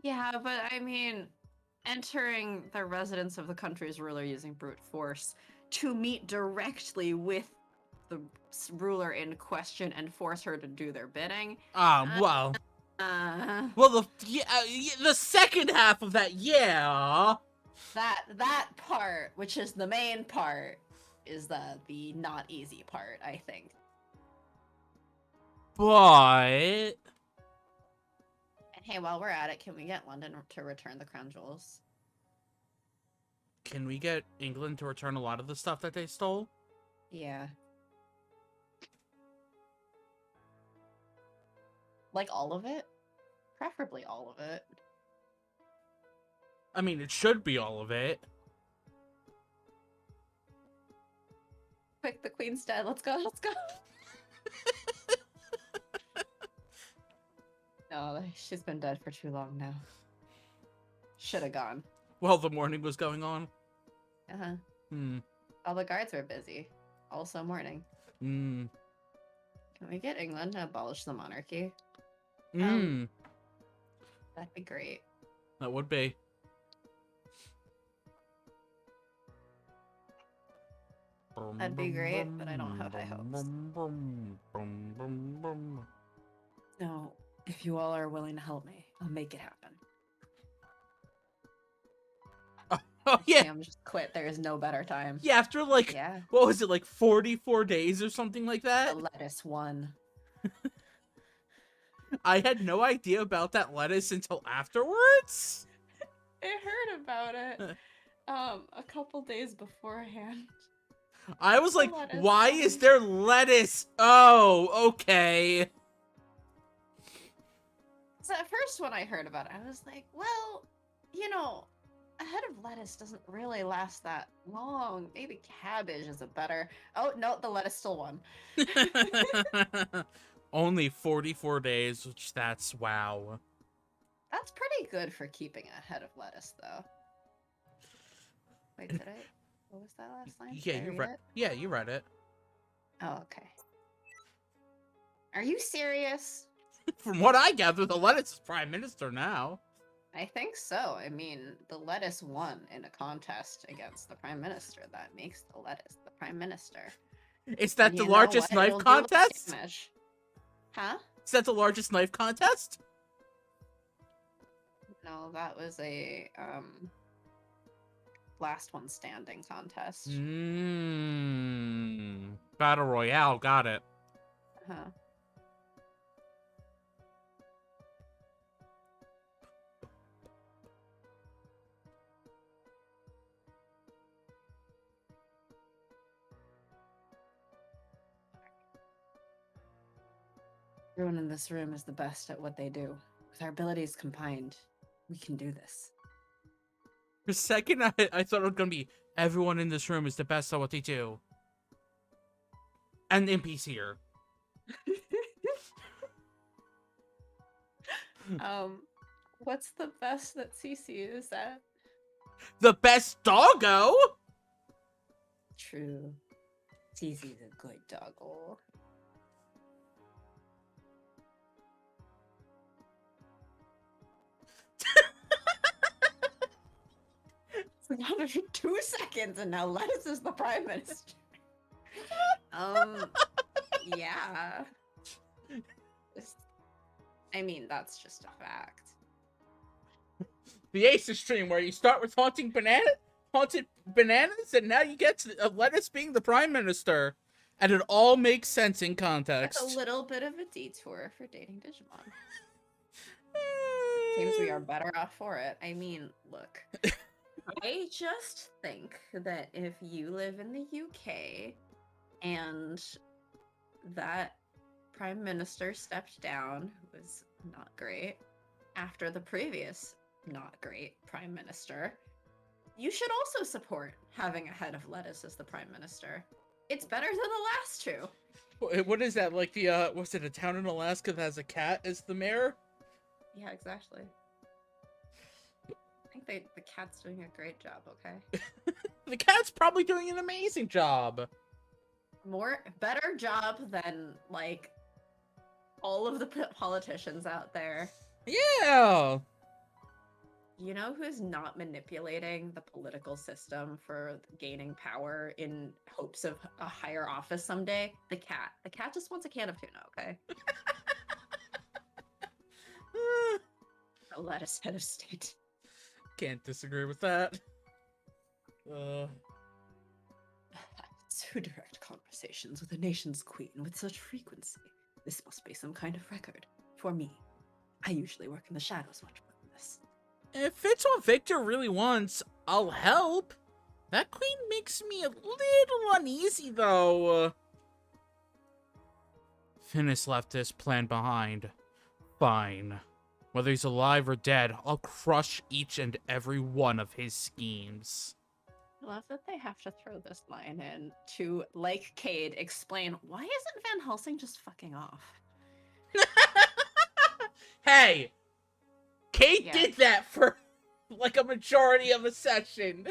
Yeah, but I mean, entering the residence of the country's ruler using brute force to meet directly with the ruler in question and force her to do their bidding. Well, the second half of that, yeah. That part, which is the main part, is the not easy part, I think. But And hey, while we're at it, can we get London to return the crown jewels? can we get England to return a lot of the stuff that they stole? Yeah. Like all of it? Preferably all of it. I mean, it should be all of it. Quick, the Queen's dead. Let's go, let's go. No, she's been dead for too long now. Should have gone. While the mourning was going on. Uh-huh. All the guards were busy. Also mourning. Can we get England to abolish the monarchy? That'd be great. That would be. That'd be great, but I don't have high hopes. No, if you all are willing to help me, I'll make it happen. Oh, yeah. Sam just quit. There is no better time. Yeah, after like, what was it, like 44 days or something like that? The lettuce won. I had no idea about that lettuce until afterwards. I heard about it a couple days beforehand. I was like, why is there lettuce? Oh, okay. So at first when I heard about it, I was like, well, you know, a head of lettuce doesn't really last that long. Maybe cabbage is a better... Oh, no, the lettuce still won. Only 44 days, which that's wow. That's pretty good for keeping a head of lettuce, though. Wait, did I... What was that last line? Yeah, you read it. Yeah, you read it. Oh, okay. Are you serious? From what I gather, the lettuce is prime minister now. I think so. I mean, the lettuce won in a contest against the prime minister. That makes the lettuce the prime minister. Is that the largest knife contest? Huh? Is that the largest knife contest? No, that was a last one standing contest. Battle Royale, got it. Uh-huh. Everyone in this room is the best at what they do. With our abilities combined, We can do this. For a second, I thought it was gonna be everyone in this room is the best at what they do. And NPC here. What's the best that Cece is at? The best doggo? True. Cece's a good doggo. It's another 2 seconds, and now Lettuce is the Prime Minister. Yeah. I mean, that's just a fact. The acey stream where you start with haunted bananas, and now you get to Lettuce being the Prime Minister. And it all makes sense in context. That's a little bit of a detour for dating Digimon. Seems we are better off for it. I mean, look. I just think that if you live in the UK and that Prime Minister stepped down, who was not great, after the previous not great Prime Minister, you should also support having a head of lettuce as the Prime Minister. It's better than the last two. What is that? Like the, was it a town in Alaska that has a cat as the mayor? Yeah, exactly. I think the cat's doing a great job, okay? The cat's probably doing an amazing job. Better job than, like, all of the politicians out there. Yeah! You know who's not manipulating the political system for gaining power in hopes of a higher office someday? The cat. The cat just wants a can of tuna, okay? A lettuce head of state. Can't disagree with that. So direct conversations with a nation's queen with such frequency. This must be some kind of record. For me, I usually work in the shadows much more than this. If it's what Victor really wants, I'll help. That queen makes me a little uneasy, though. Finis left this plan behind. Fine. Whether he's alive or dead, I'll crush each and every one of his schemes. I love that they have to throw this line in to, like Cade, explain why isn't Van Helsing just fucking off? Hey! Cade did that for like a majority of a session.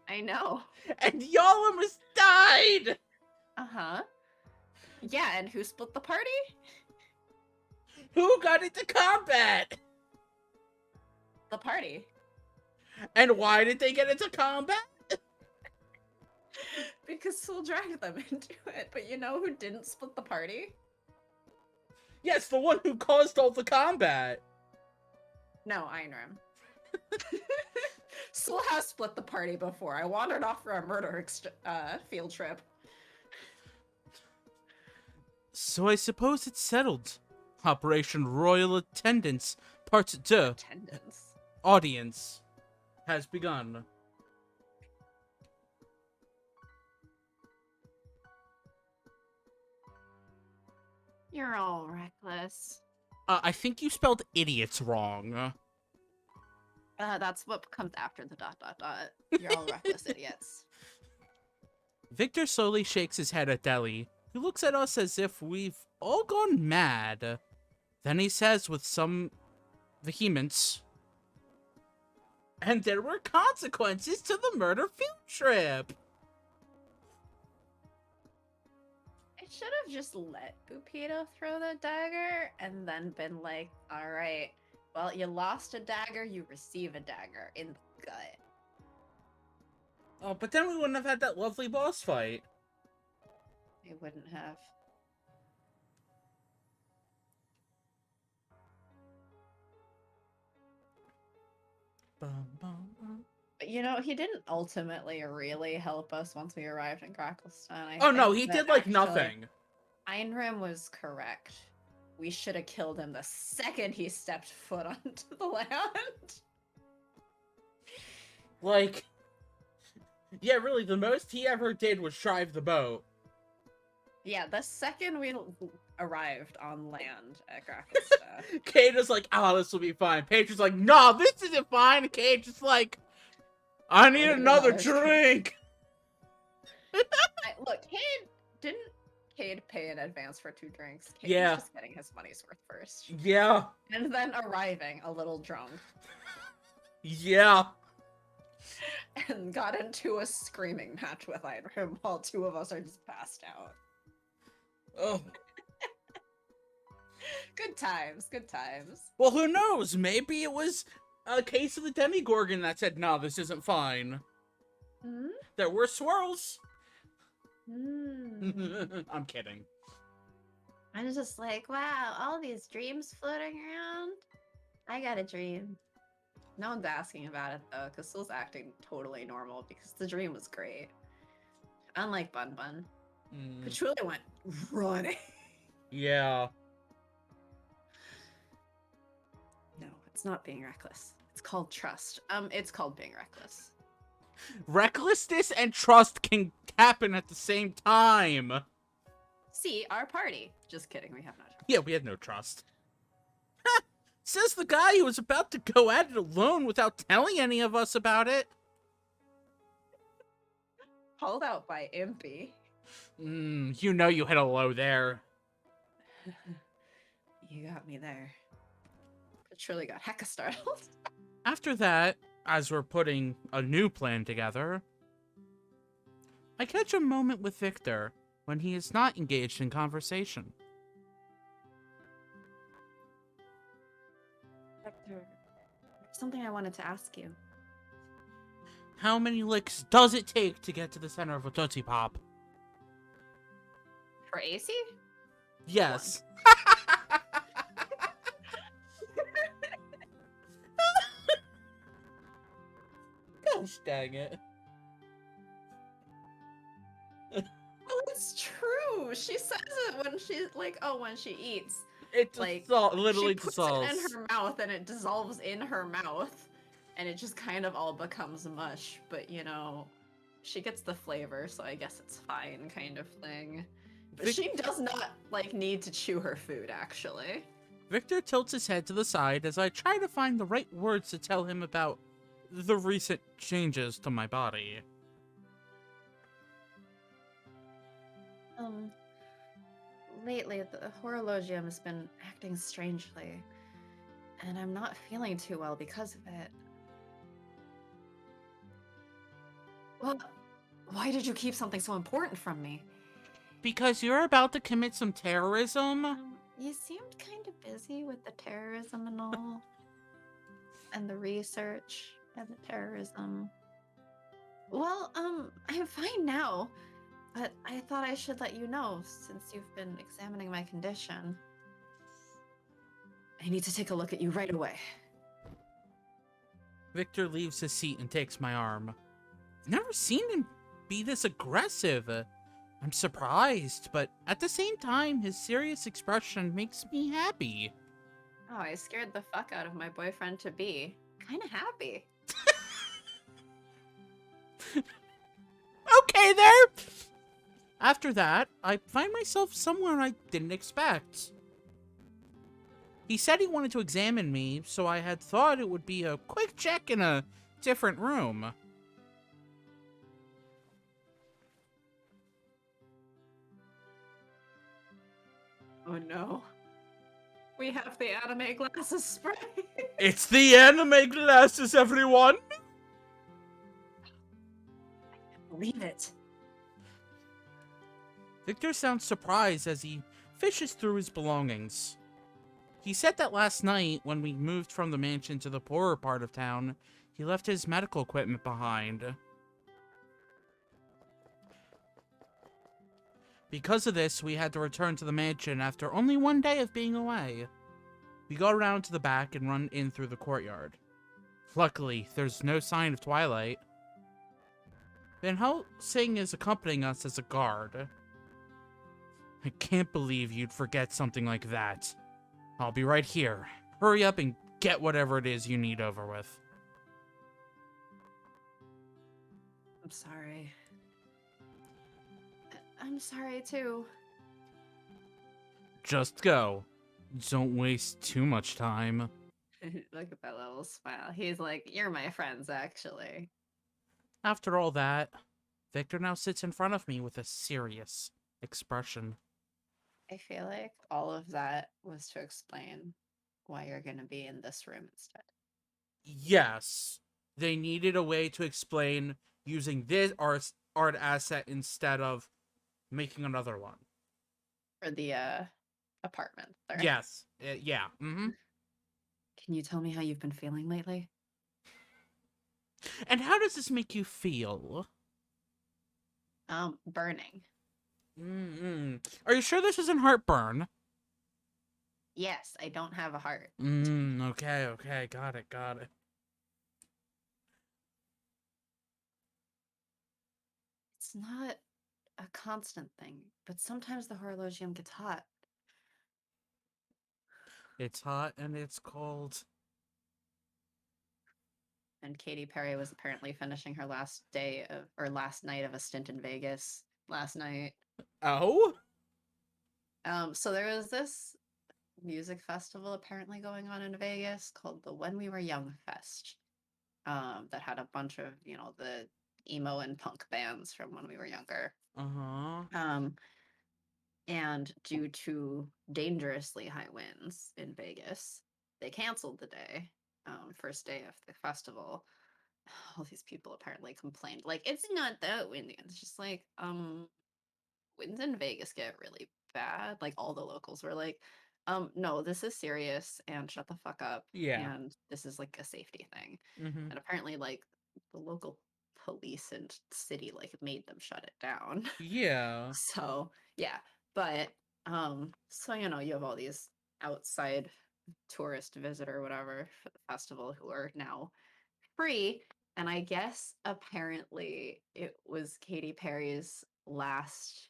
I know. And y'all almost died! Uh-huh. Yeah, and who split the party? Who got into combat? The party. And why did they get into combat? Because Soul dragged them into it. But you know who didn't split the party? Yes, the one who caused all the combat. No, Einram. Soul has split the party before. I wandered off for a murder field trip. So I suppose it's settled. Operation Royal Attendance Part 2. Attendance. Audience has begun. You're all reckless. I think you spelled idiots wrong. That's what comes after the ... You're all reckless idiots. Victor slowly shakes his head at Deli, who looks at us as if we've all gone mad. Then he says with some vehemence, and there were consequences to the murder field trip. I should have just let Bupito throw the dagger and then been like, all right, well, you lost a dagger, you receive a dagger in the gut. Oh, but then we wouldn't have had that lovely boss fight. It wouldn't have. But you know, he didn't ultimately really help us once we arrived in Gracklestone. Oh no, he did like nothing. Einram was correct. We should have killed him the second he stepped foot onto the land. Like, yeah, really, the most he ever did was drive the boat. Yeah, the second we arrived on land at Grackista. Cage is like, oh, this will be fine. Paige is like, no, this isn't fine. Cage is like, I need another drink. Look, didn't Cade pay in advance for 2 drinks? Cade Yeah. was just getting his money's worth first. Yeah. And then arriving a little drunk. Yeah. And got into a screaming match with him while 2 of us are just passed out. Oh. Good times, good times. Well, who knows? Maybe it was a case of the Demigorgon that said, no, this isn't fine. Hmm? There were swirls. Mm. I'm kidding. I was just like, wow, all these dreams floating around. I got a dream. No one's asking about it though, because Soul's acting totally normal because the dream was great. Unlike Bun Bun, which really went running. Yeah. No, it's not being reckless. It's called trust. It's called being reckless. Recklessness and trust can happen at the same time. See, our party. Just kidding, we have no trust. Yeah, we had no trust. Says the guy who was about to go at it alone without telling any of us about it. Called out by Impy. You know you hit a low there. You got me there. But surely got hecka startled. After that, as we're putting a new plan together, I catch a moment with Victor when he is not engaged in conversation. Victor, something I wanted to ask you. How many licks does it take to get to the center of a Tootsie Pop? For Acey? Yes. Gosh dang it. Well, it's true. She says it when she's like, oh, when she eats. It Like, literally she puts dissolves. it in her mouth and it dissolves in her mouth. And it just kind of all becomes mush. But, you know, she gets the flavor, so I guess it's fine kind of thing. But she does not, like, need to chew her food, actually. Victor tilts his head to the side as I try to find the right words to tell him about the recent changes to my body. Lately, the horologium has been acting strangely. And I'm not feeling too well because of it. Well, why did you keep something so important from me? Because you're about to commit some terrorism? You seemed kind of busy with the terrorism and all. And the research and the terrorism. Well, I'm fine now. But I thought I should let you know, since you've been examining my condition. I need to take a look at you right away. Victor leaves his seat and takes my arm. I've never seen him be this aggressive. I'm surprised, but at the same time, his serious expression makes me happy. Oh, I scared the fuck out of my boyfriend-to-be. Kinda happy. Okay there! After that, I find myself somewhere I didn't expect. He said he wanted to examine me, so I had thought it would be a quick check in a different room. Oh no. We have the anime glasses spray. It's the anime glasses, everyone! I can't believe it. Victor sounds surprised as he fishes through his belongings. He said that last night, when we moved from the mansion to the poorer part of town, he left his medical equipment behind. Because of this, we had to return to the mansion after only one day of being away. We go around to the back and run in through the courtyard. Luckily, there's no sign of Twilight. Van Helsing is accompanying us as a guard. I can't believe you'd forget something like that. I'll be right here. Hurry up and get whatever it is you need over with. I'm sorry. I'm sorry too. Just go. Don't waste too much time. Look at that little smile. He's like, you're my friends, actually. After all that, Victor now sits in front of me with a serious expression. I feel like all of that was to explain why you're going to be in this room instead. Yes, they needed a way to explain using this art asset instead of making another one. For the apartment there. Yes. Yeah. Can you tell me how you've been feeling lately? And how does this make you feel? Burning. Are you sure this isn't heartburn? Yes, I don't have a heart. Okay. Got it. It's not a constant thing, but sometimes the horologium gets hot. It's hot and it's cold. And Katy Perry was apparently finishing her last night of a stint in Vegas last night. Oh? So there was this music festival apparently going on in Vegas called the When We Were Young Fest. That had a bunch of, the emo and punk bands from when we were younger. Uh-huh. And due to dangerously high winds in Vegas, they canceled the day, first day of the festival. All these people apparently complained, like, it's not that windy. And it's just like, winds in Vegas get really bad. Like, all the locals were like, no, this is serious and shut the fuck up. Yeah. And this is like a safety thing. Mm-hmm. And apparently, like, the local police and city like made them shut it down. Yeah. So yeah, but so you have all these outside tourist visitor whatever for the festival who are now free. And I guess apparently it was Katy Perry's last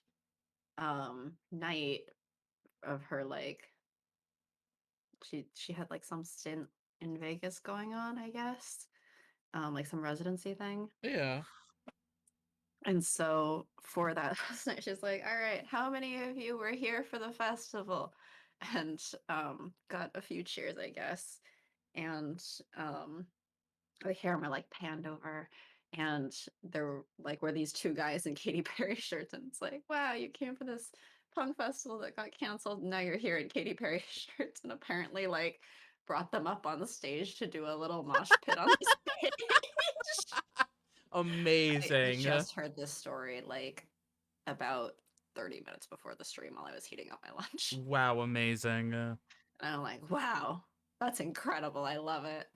night of her, like, she had like some stint in Vegas going on, I guess. Like some residency thing. Yeah. And so for that last night, she's like, all right, how many of you were here for the festival? And got a few cheers, I guess. And the camera like panned over, and there like were these two guys in Katy Perry shirts, and it's like, wow, you came for this punk festival that got canceled, and now you're here in Katy Perry shirts, and apparently like brought them up on the stage to do a little mosh pit on the stage. I Amazing. just heard this story like about 30 minutes before the stream while I was heating up my lunch. Wow, amazing. And I'm like, wow, that's incredible. I love it.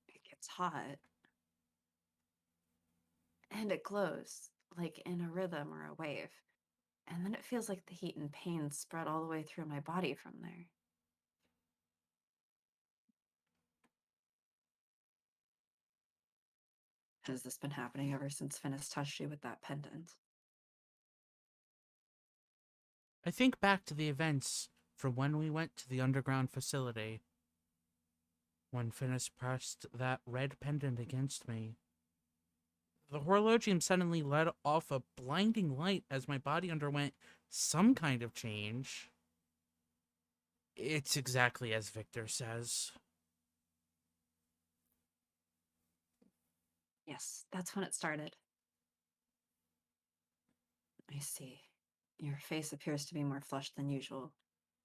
It gets hot and it glows like in a rhythm or a wave. And then it feels like the heat and pain spread all the way through my body from there. Has this been happening ever since Finnis touched you with that pendant? I think back to the events from when we went to the underground facility. When Finnis pressed that red pendant against me. The horologium suddenly let off a blinding light as my body underwent some kind of change. It's exactly as Victor says. Yes, that's when it started. I see. Your face appears to be more flushed than usual.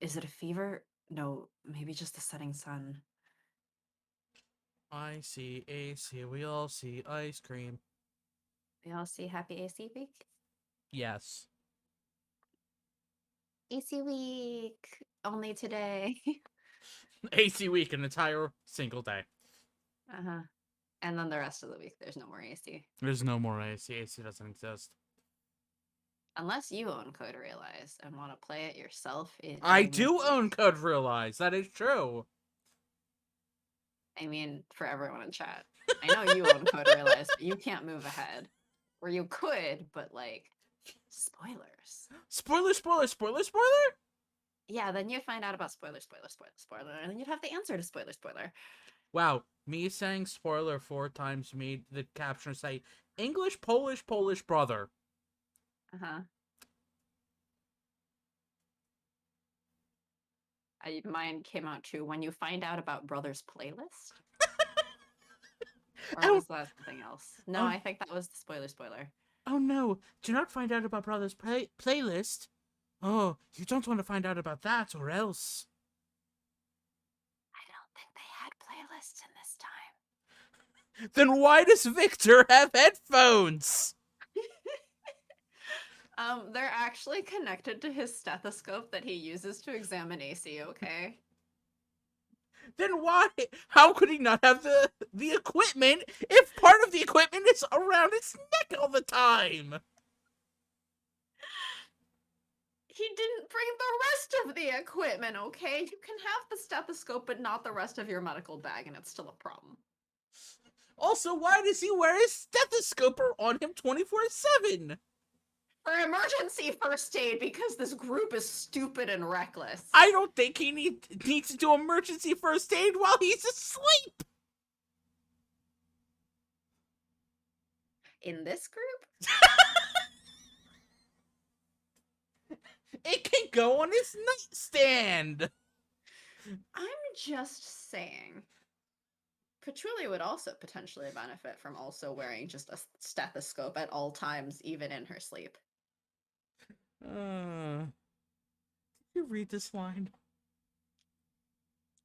Is it a fever? No, maybe just the setting sun. I see AC. We all see ice cream. We all see Happy AC Week? Yes. AC Week! Only today. AC week, an entire single day. Uh-huh. And then the rest of the week, there's no more AC. There's no more AC. AC doesn't exist. Unless you own Code Realize and want to play it yourself. I do own Code Realize. That is true. I mean, for everyone in chat. I know you own Code Realize, but you can't move ahead. Or you could, but like, spoilers. Spoiler? Yeah, then you'd find out about spoiler, and then you'd have the answer to spoiler. Wow, me saying spoiler 4 times made the caption say English, Polish, brother. Uh-huh. Mine came out too. When you find out about Brother's playlist? Or Oh, was that something else? No, oh, I think that was the spoiler. oh no. Do not find out about Brother's playlist. Oh, you don't want to find out about that, or else. I don't think they had playlists in this time. Then why does Victor have headphones? They're actually connected to his stethoscope that he uses to examine acey, okay? Then why? How could he not have the equipment if part of the equipment is around his neck all the time? He didn't bring the rest of the equipment, okay? You can have the stethoscope, but not the rest of your medical bag, and it's still a problem. Also, why does he wear his stethoscope on him 24/7? For emergency first aid, because this group is stupid and reckless. I don't think he needs to do emergency first aid while he's asleep. In this group? It can go on his nightstand. I'm just saying. Patchouli would also potentially benefit from also wearing just a stethoscope at all times, even in her sleep. Did you read this line?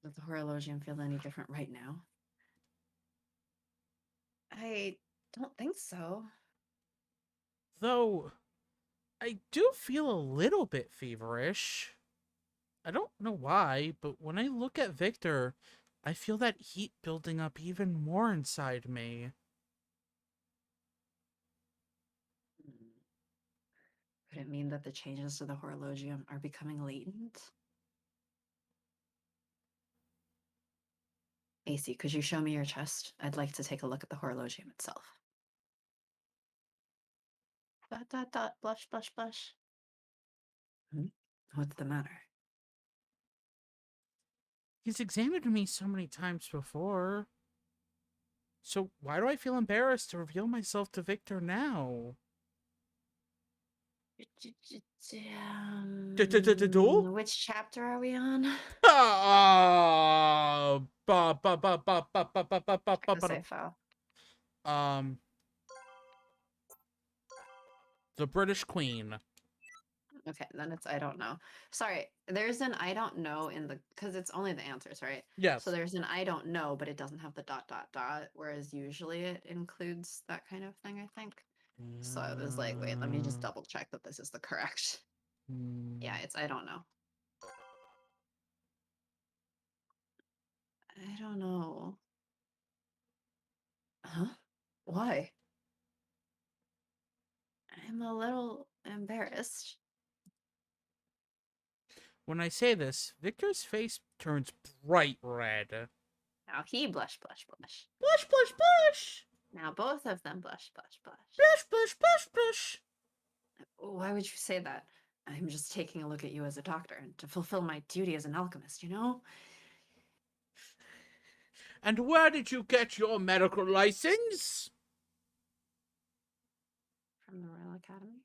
Does the horologium feel any different right now? I don't think so. Though, I do feel a little bit feverish. I don't know why, but when I look at Victor, I feel that heat building up even more inside me. Could it mean that the changes to the horologium are becoming latent? Acey, could you show me your chest? I'd like to take a look at the horologium itself. Dot, dot, dot, blush, blush, blush. What's the matter? He's examined me so many times before. So why do I feel embarrassed to reveal myself to Victor now? Duel? Which chapter are we on? Check the save file. The British Queen. Okay, then it's I don't know. Sorry, there's an I don't know in the because it's only the answers, right? Yes. So there's an I don't know, but it doesn't have the dot dot dot, whereas usually it includes that kind of thing, I think. So I was like, wait, let me just double check that this is the correct. Yeah, it's I don't know. I don't know. Huh? Why? I'm a little embarrassed. When I say this, Victor's face turns bright red. Now he blush, blush, blush. Blush, blush, blush! Now both of them blush, blush, blush. Blush, blush, blush, blush! Why would you say that? I'm just taking a look at you as a doctor and to fulfill my duty as an alchemist, you know? And where did you get your medical license? From the Royal Academy?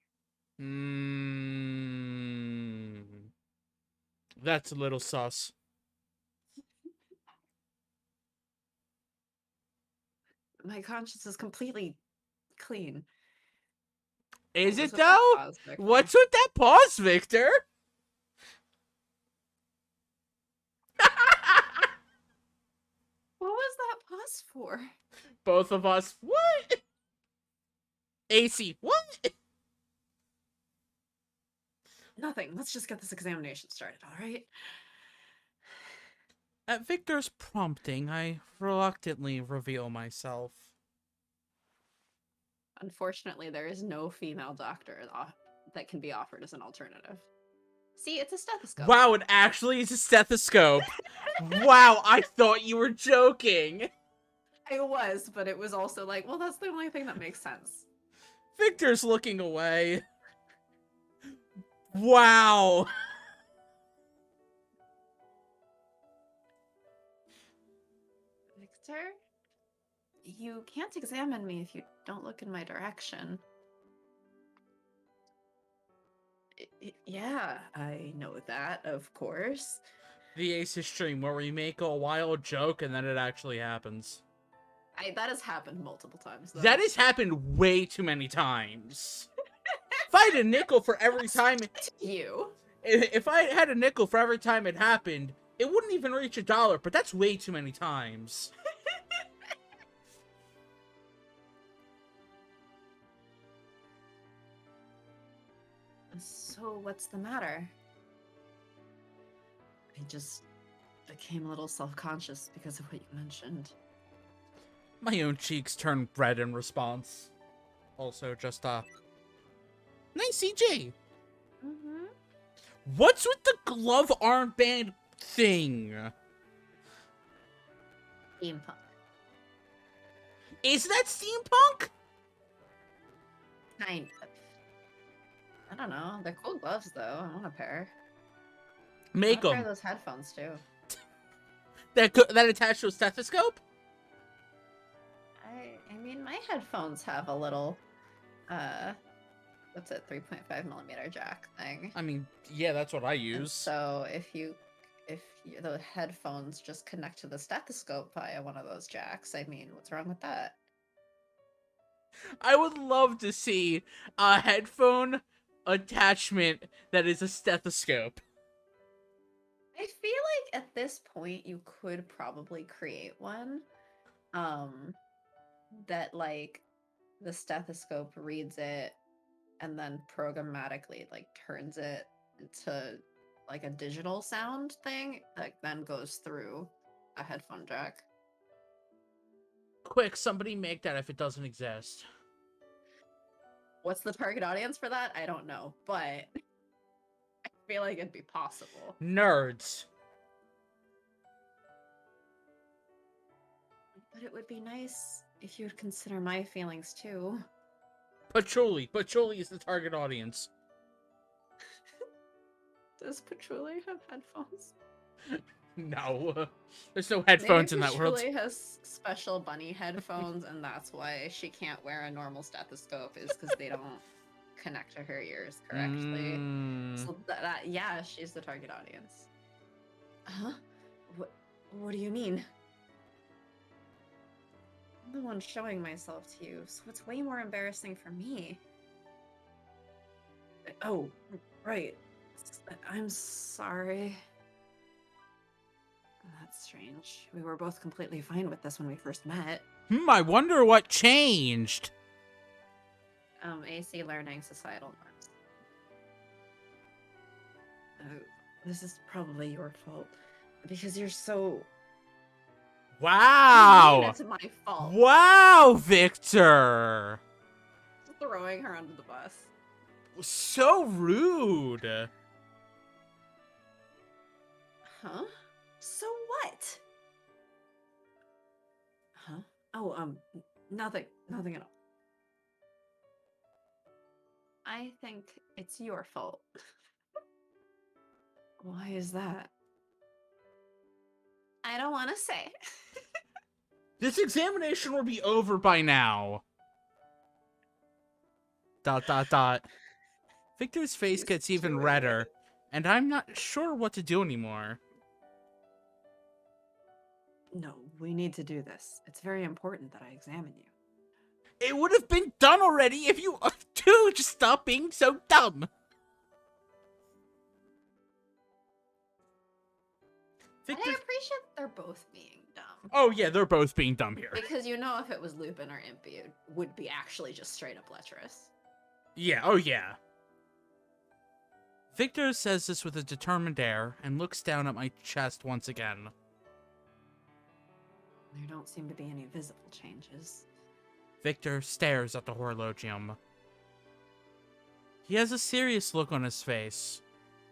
That's a little sus. My conscience is completely clean. Is it though? Pause, What's with that pause, Victor? What was that pause for? Both of us. What? Acey, what? Nothing. Let's just get this examination started, all right? At Victor's prompting, I reluctantly reveal myself. Unfortunately, there is no female doctor that can be offered as an alternative. See, it's a stethoscope. Wow, it actually is a stethoscope. Wow, I thought you were joking. It was, but it was also like, well, that's the only thing that makes sense. Victor's looking away. Wow. Victor? You can't examine me if you don't look in my direction. Yeah, I know that, of course. The acey stream where we make a wild joke and then it actually happens. That has happened multiple times, though. That has happened way too many times. If I had a nickel for every time... You. If I had a nickel for every time it happened, it wouldn't even reach $1, but that's way too many times. So, what's the matter? I just became a little self-conscious because of what you mentioned. My own cheeks turn red in response. Also, just, nice CG! Mm-hmm. What's with the glove armband thing? Steampunk. Is that steampunk? Kind of. I don't know. They're cool gloves, though. I want a pair. Make I want a pair them. of those headphones, too. That attached to a stethoscope? I mean, my headphones have a little, what's it, 3.5mm jack thing. I mean, yeah, that's what I And use. so the headphones just connect to the stethoscope via one of those jacks, I mean, what's wrong with that? I would love to see a headphone attachment that is a stethoscope. I feel like at this point you could probably create one. That like the stethoscope reads it and then programmatically like turns it into like a digital sound thing that then goes through a headphone jack. Quick, somebody make that if it doesn't exist. What's the target audience for that? I don't know, but I feel like it'd be possible. Nerds. But it would be nice if you would consider my feelings too. Patchouli. Patchouli is the target audience. Does Patchouli have headphones? No. There's no headphones in that world. Patchouli has special bunny headphones, and that's why she can't wear a normal stethoscope, is because they don't connect to her ears correctly. So yeah, she's the target audience. Huh? What do you mean? I'm the one showing myself to you, so it's way more embarrassing for me. Oh, right. I'm sorry. That's strange. We were both completely fine with this when we first met. I wonder what changed. AC learning societal norms. This is probably your fault. Because you're so... Wow! It's my fault. Wow, Victor! Throwing her under the bus. So rude. Huh? So what? Huh? Oh, nothing at all. I think it's your fault. Why is that? I don't want to say. This examination will be over by now. ... Victor's face gets even redder, and I'm not sure what to do anymore. No, we need to do this. It's very important that I examine you. It would have been done already if you two just stop being so dumb. Victor... And I appreciate they're both being dumb. Oh yeah, they're both being dumb here. Because you know if it was Lupin or Impy, it would be actually just straight up lecherous. Yeah, oh yeah. Victor says this with a determined air and looks down at my chest once again. There don't seem to be any visible changes. Victor stares at the horologium. He has a serious look on his face.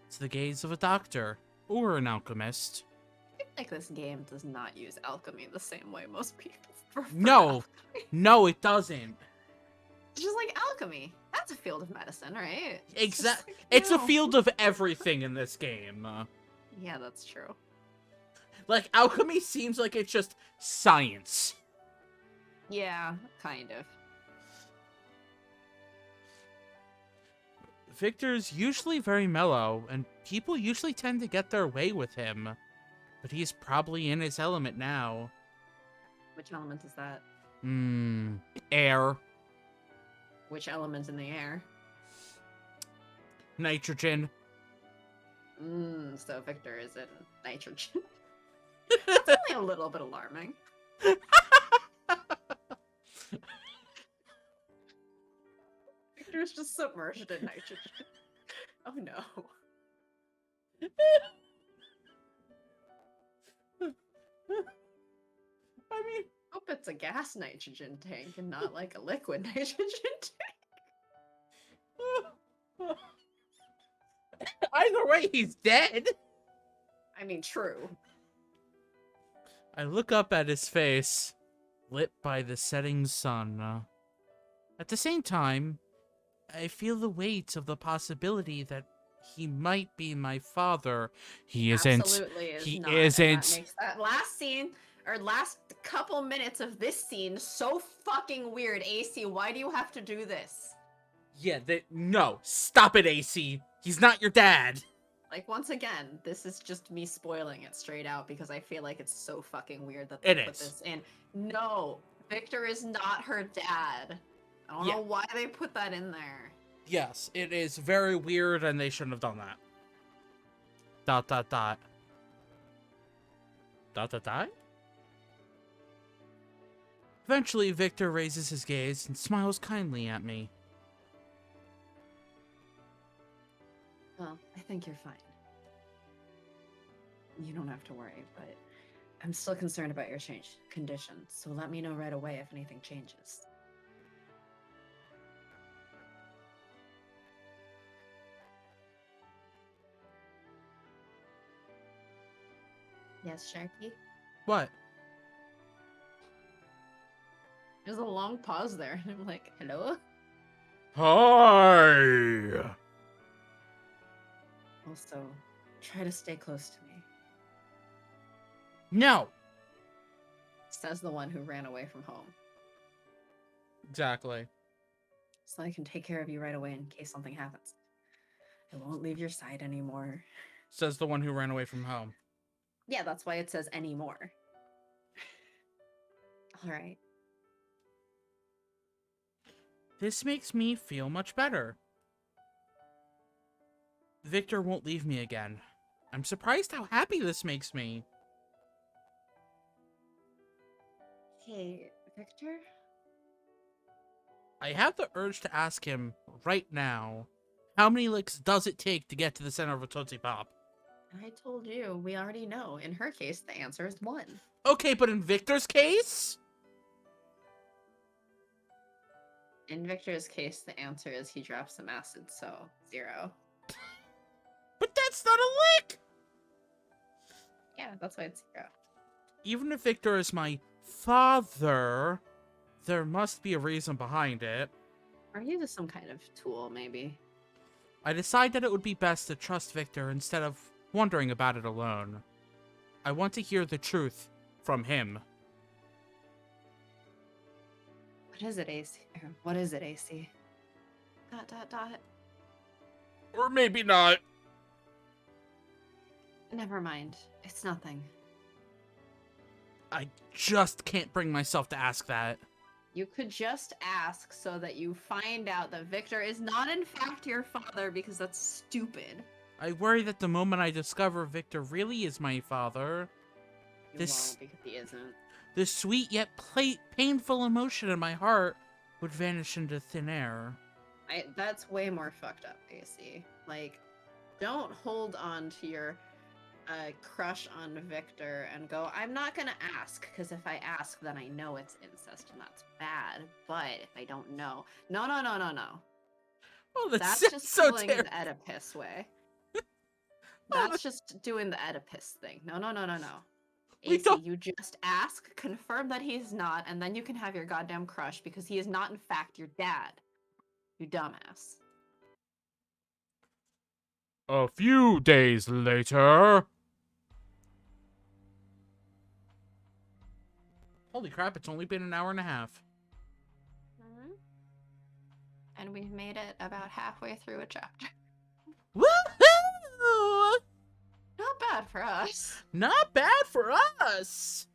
It's the gaze of a doctor or an alchemist. I feel like this game does not use alchemy the same way most people prefer. No, no, it doesn't. It's just like alchemy. That's a field of medicine, right? Exactly. Like, It's a no. field of everything in this game. Yeah, that's true. Like, alchemy seems like it's just science. Yeah, kind of. Victor's usually very mellow, and people usually tend to get their way with him. But he's probably in his element now. Which element is that? Air. Which element in the air? Nitrogen. So Victor is in nitrogen. That's only a little bit alarming. Victor's just submerged in nitrogen. Oh no. I mean, hope it's a gas nitrogen tank and not like a liquid nitrogen tank. Either way, he's dead. I mean, true. I look up at his face, lit by the setting sun. At the same time, I feel the weight of the possibility that he might be my father. He isn't. Absolutely is he not. isn't. And that makes that last scene, or last couple minutes of this scene, so fucking weird. AC, why do you have to do this? Yeah, no. Stop it, AC. He's not your dad. Like, once again, this is just me spoiling it straight out because I feel like it's so fucking weird that they put this in. No, Victor is not her dad. I don't know why they put that in there. Yes, it is very weird and they shouldn't have done that. ... Eventually, Victor raises his gaze and smiles kindly at me. Well, I think you're fine. You don't have to worry, but I'm still concerned about your condition, so let me know right away if anything changes. Yes, Sharky? What? There's a long pause there, and I'm like, hello? Hi! Also, try to stay close to me. No! Says the one who ran away from home. Exactly. So I can take care of you right away in case something happens. I won't leave your side anymore. Says the one who ran away from home. Yeah, that's why it says anymore. Alright. This makes me feel much better. Victor won't leave me again. I'm surprised how happy this makes me. Hey, Victor? I have the urge to ask him right now, how many licks does it take to get to the center of a Tootsie Pop? I told you, we already know. In her case, the answer is 1. Okay, but in Victor's case? In Victor's case, the answer is he drops some acid, so 0. But that's not a lick! Yeah, that's why it's 0. Even if Victor is my father, there must be a reason behind it. Or he's just some kind of tool, maybe. I decide that it would be best to trust Victor instead of wondering about it alone. I want to hear the truth from him. What is it, AC? What is it, AC? ... Or maybe not. Never mind. It's nothing. I just can't bring myself to ask that. You could just ask so that you find out that Victor is not in fact your father, because that's stupid. I worry that the moment I discover Victor really is my father, You won't, because he isn't. the sweet yet painful emotion in my heart would vanish into thin air. That's way more fucked up, AC. Like, don't hold on to your crush on Victor and go, I'm not gonna ask, because if I ask, then I know it's incest and that's bad. But if I don't know, no. Oh, That's just so pulling terrible. the Oedipus way. That's just doing the Oedipus thing. No. AC, you just ask, confirm that he's not, and then you can have your goddamn crush, because he is not in fact your dad. You dumbass. A few days later... Holy crap, it's only been an hour and a half. And we've made it about halfway through a chapter. Woohoo! Not bad bad for us. Not bad for us!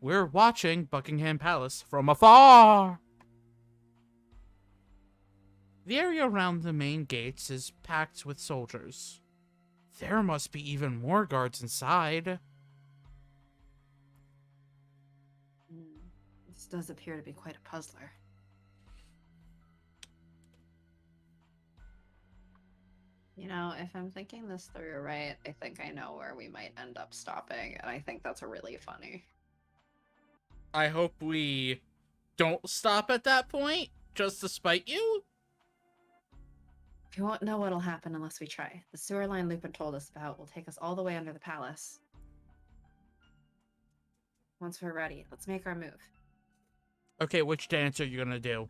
We're watching Buckingham Palace from afar! The area around the main gates is packed with soldiers. There must be even more guards inside. This does appear to be quite a puzzler. You know, if I'm thinking this through right, I think I know where we might end up stopping, and I think that's really funny. I hope we don't stop at that point, just to spite you. We won't know what'll happen unless we try. The sewer line Lupin told us about will take us all the way under the palace. Once we're ready, let's make our move. Okay, which dance are you gonna do?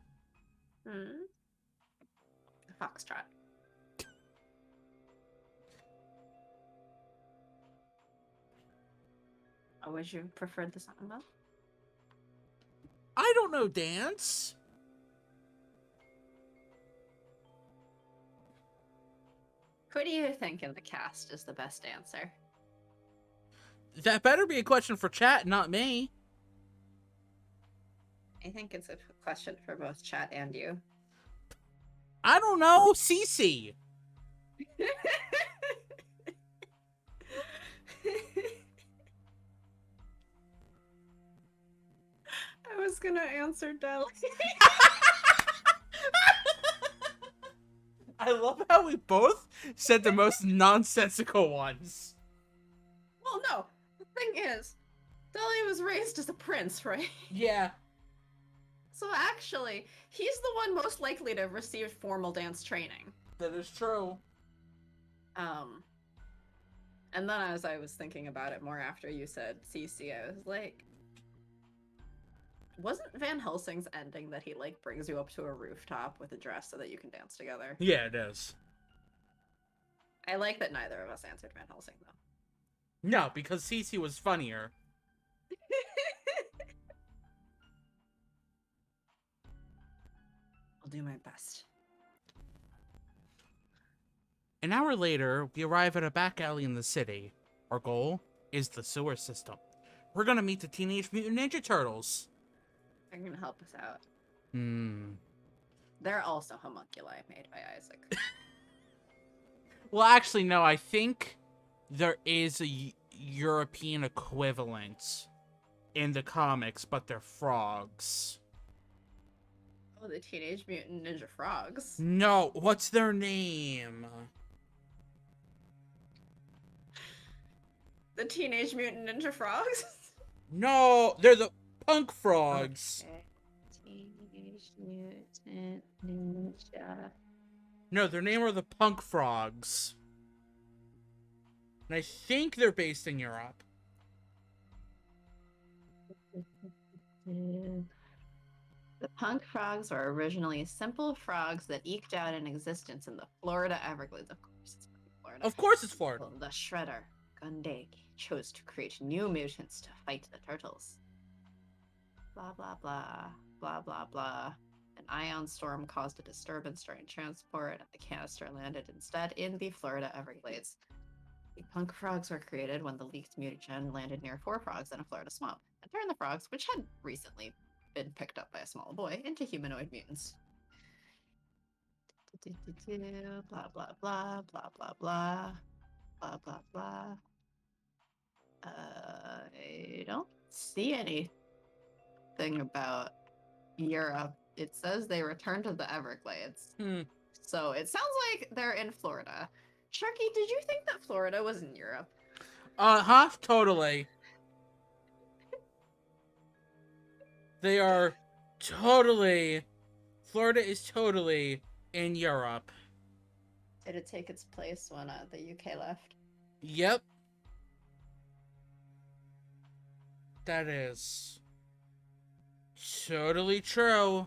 Foxtrot. Oh, would you prefer the samba? I don't know dance. Who do you think in the cast is the best dancer? That better be a question for chat, not me. I think it's a question for both chat and you. I don't know, Cece. I was gonna answer Deli. I love how we both said the most nonsensical ones. Well, no. The thing is, Deli was raised as a prince, right? Yeah. So actually, he's the one most likely to have received formal dance training. That is true. And then as I was thinking about it more after you said CC, I was like, wasn't Van Helsing's ending that he, like, brings you up to a rooftop with a dress so that you can dance together? Yeah, it is. I like that neither of us answered Van Helsing, though. No, because Cece was funnier. I'll do my best. An hour later, we arrive at a back alley in the city. Our goal is the sewer system. We're gonna meet the Teenage Mutant Ninja Turtles. They're gonna help us out. They're also homunculi made by Isaac. Well, actually, no, I think there is a European equivalent in the comics, but they're frogs. Oh, the Teenage Mutant Ninja Frogs. No, what's their name? The Teenage Mutant Ninja Frogs? No, they're the punk frogs. Okay. Teenage Mutant Ninja. No, their name are the punk frogs. And I think they're based in Europe. The punk frogs were originally simple frogs that eked out an existence in the Florida Everglades. Of course it's Florida. Of course it's Florida. The Shredder, Gunday, chose to create new mutants to fight the turtles. Blah, blah, blah. Blah, blah, blah. An ion storm caused a disturbance during transport, and the canister landed instead in the Florida Everglades. The punk frogs were created when the leaked mutagen landed near 4 frogs in a Florida swamp, and turned the frogs, which had recently been picked up by a small boy, into humanoid mutants. Blah, blah, blah, blah, blah, blah. Blah, blah, blah. I don't see anything about Europe. It says they returned to the Everglades. So it sounds like they're in Florida. Sharky, did you think that Florida was in Europe? Totally. They are totally... Florida is totally in Europe. Did it take its place when the UK left? Yep. That is totally true.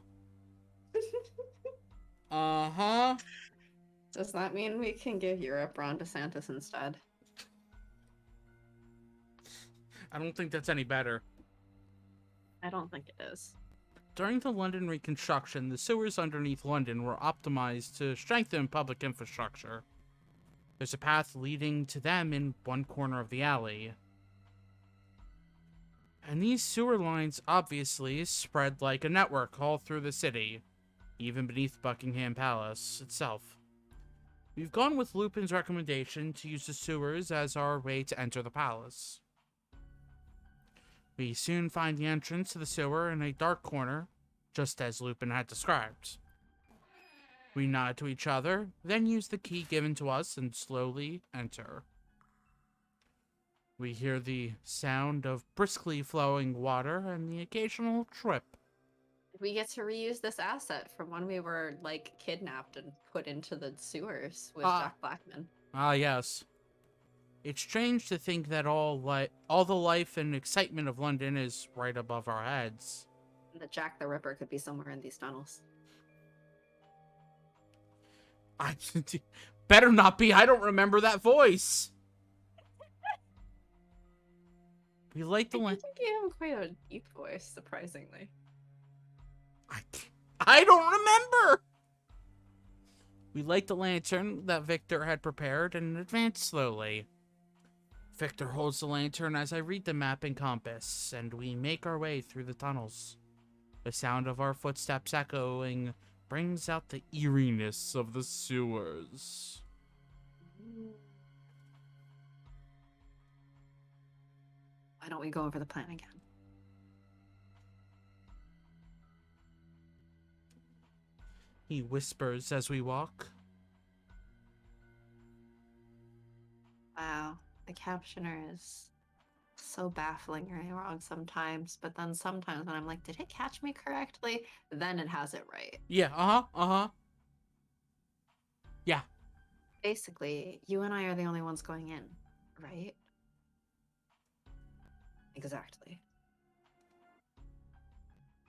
Uh-huh. Does that mean we can give Europe Ron DeSantis instead? I don't think that's any better. I don't think it is. During the London reconstruction, the sewers underneath London were optimized to strengthen public infrastructure. There's a path leading to them in one corner of the alley. And these sewer lines obviously spread like a network all through the city, even beneath Buckingham Palace itself. We've gone with Lupin's recommendation to use the sewers as our way to enter the palace. We soon find the entrance to the sewer in a dark corner, just as Lupin had described. We nod to each other, then use the key given to us and slowly enter. We hear the sound of briskly flowing water and the occasional trip. We get to reuse this asset from when we were, like, kidnapped and put into the sewers with Jack Blackman. Ah, yes. It's strange to think that all the life and excitement of London is right above our heads. And that Jack the Ripper could be somewhere in these tunnels. I better not be. I don't remember that voice. We light the I think you have quite a deep voice, surprisingly. I don't remember. We light the lantern that Victor had prepared and advance slowly. Victor holds the lantern as I read the map and compass, and we make our way through the tunnels. The sound of our footsteps echoing brings out the eeriness of the sewers. Why don't we go over the plan again? He whispers as we walk. Wow, the captioner is so bafflingly wrong sometimes, but then sometimes when I'm like, did it catch me correctly? Then it has it right. Yeah, Yeah. Basically, you and I are the only ones going in, right? Exactly.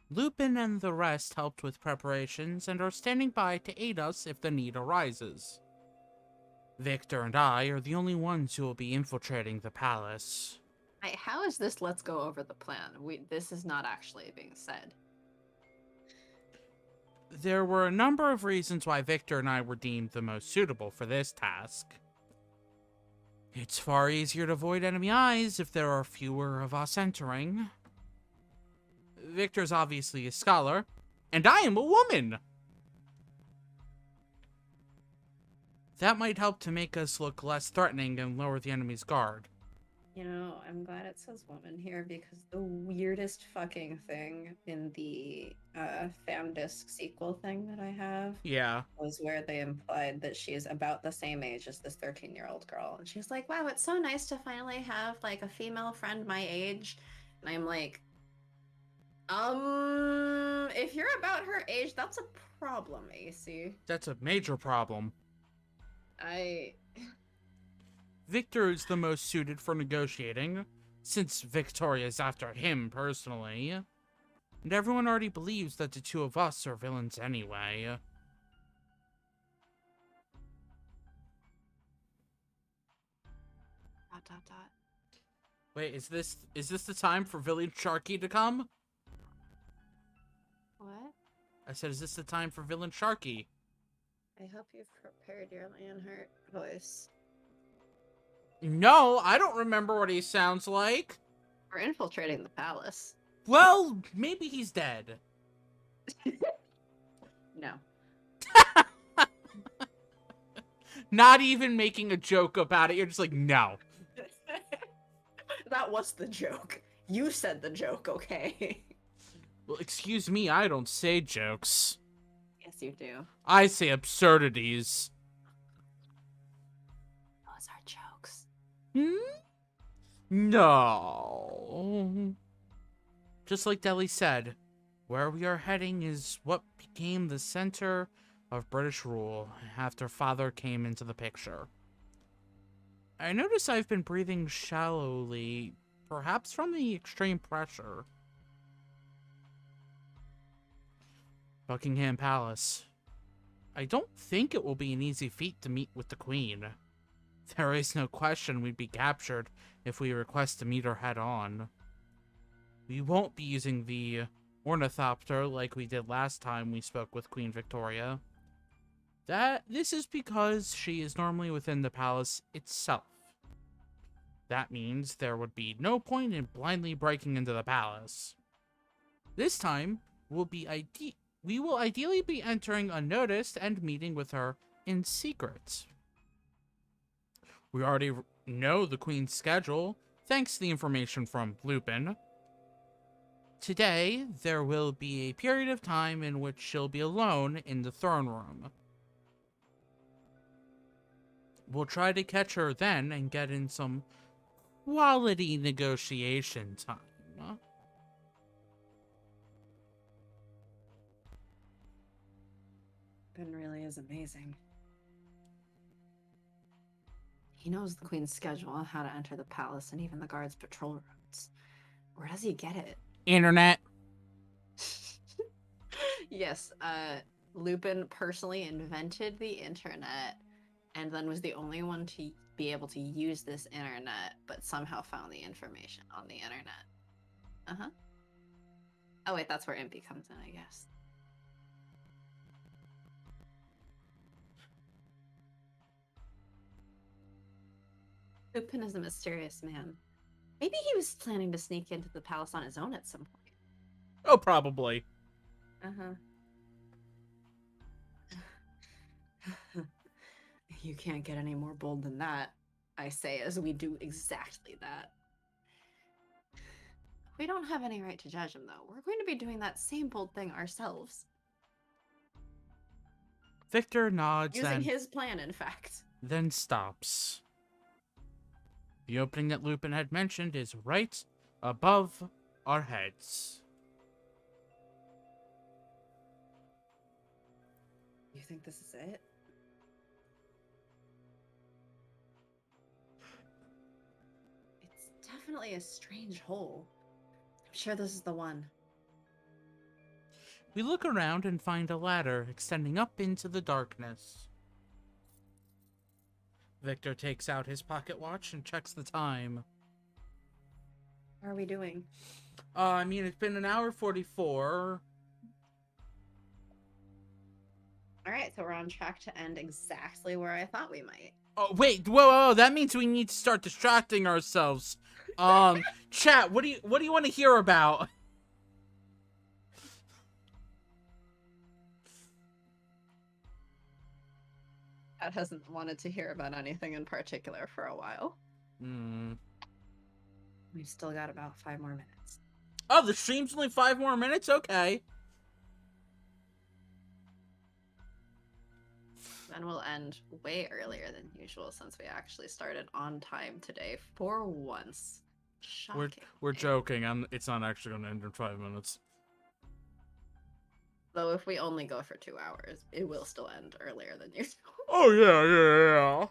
Lupin and the rest helped with preparations and are standing by to aid us if the need arises. Victor and I are the only ones who will be infiltrating the palace. How is this let's go over the plan? This is not actually being said. There were a number of reasons why Victor and I were deemed the most suitable for this task. It's far easier to avoid enemy eyes if there are fewer of us entering. Victor's obviously a scholar, and I am a woman! That might help to make us look less threatening and lower the enemy's guard. You know, I'm glad it says woman here because the weirdest fucking thing in the fan disc sequel thing that I have was where they implied that she is about the same age as this 13-year-old girl. And she's like, wow, it's so nice to finally have like a female friend my age. And I'm like, if you're about her age, that's a problem, acey. That's a major problem. Victor is the most suited for negotiating, since Victoria is after him personally. And everyone already believes that the two of us are villains anyway. ... Wait, is this the time for Villain Sharky to come? What? I said, is this the time for Villain Sharky? I hope you've prepared your Lionheart voice. No, I don't remember what he sounds like. We're infiltrating the palace. Well, maybe he's dead. No. Not even making a joke about it. You're just like, no. That was the joke. You said the joke, okay? Well, excuse me, I don't say jokes. Yes, you do. I say absurdities. Those are jokes. No. Just like Deli said, where we are heading is what became the center of British rule after Father came into the picture. I notice I've been breathing shallowly, perhaps from the extreme pressure. Buckingham Palace. I don't think it will be an easy feat to meet with the Queen. There is no question we'd be captured if we request to meet her head-on. We won't be using the ornithopter like we did last time we spoke with Queen Victoria. This is because she is normally within the palace itself. That means there would be no point in blindly breaking into the palace. This time, we will ideally be entering unnoticed and meeting with her in secret. We already know the Queen's schedule, thanks to the information from Lupin. Today, there will be a period of time in which she'll be alone in the throne room. We'll try to catch her then and get in some quality negotiation time. Ben really is amazing. He knows the Queen's schedule, how to enter the palace, and even the guards' patrol routes. Where does he get it? Internet. Yes, Lupin personally invented the internet and then was the only one to be able to use this internet, but somehow found the information on the internet. Uh-huh. Oh wait, that's where Impy comes in, I guess. Lupin is a mysterious man. Maybe he was planning to sneak into the palace on his own at some point. Oh, probably. Uh-huh. You can't get any more bold than that, I say, as we do exactly that. We don't have any right to judge him, though. We're going to be doing that same bold thing ourselves. Victor nods Using his plan, in fact. Then stops. The opening that Lupin had mentioned is right above our heads. You think this is it? It's definitely a strange hole. I'm sure this is the one. We look around and find a ladder extending up into the darkness. Victor takes out his pocket watch and checks the time. How are we doing? I mean, it's been 1:44. Alright, so we're on track to end exactly where I thought we might. Oh, wait, whoa, that means we need to start distracting ourselves. Chat, what do you want to hear about? Cat hasn't wanted to hear about anything in particular for a while. We've still got about 5 more minutes. Oh, the stream's only 5 more minutes? Okay. Then we'll end way earlier than usual since we actually started on time today for once. Shocking. We're joking. It's not actually going to end in 5 minutes. Though if we only go for 2 hours, it will still end earlier than usual. Oh, yeah.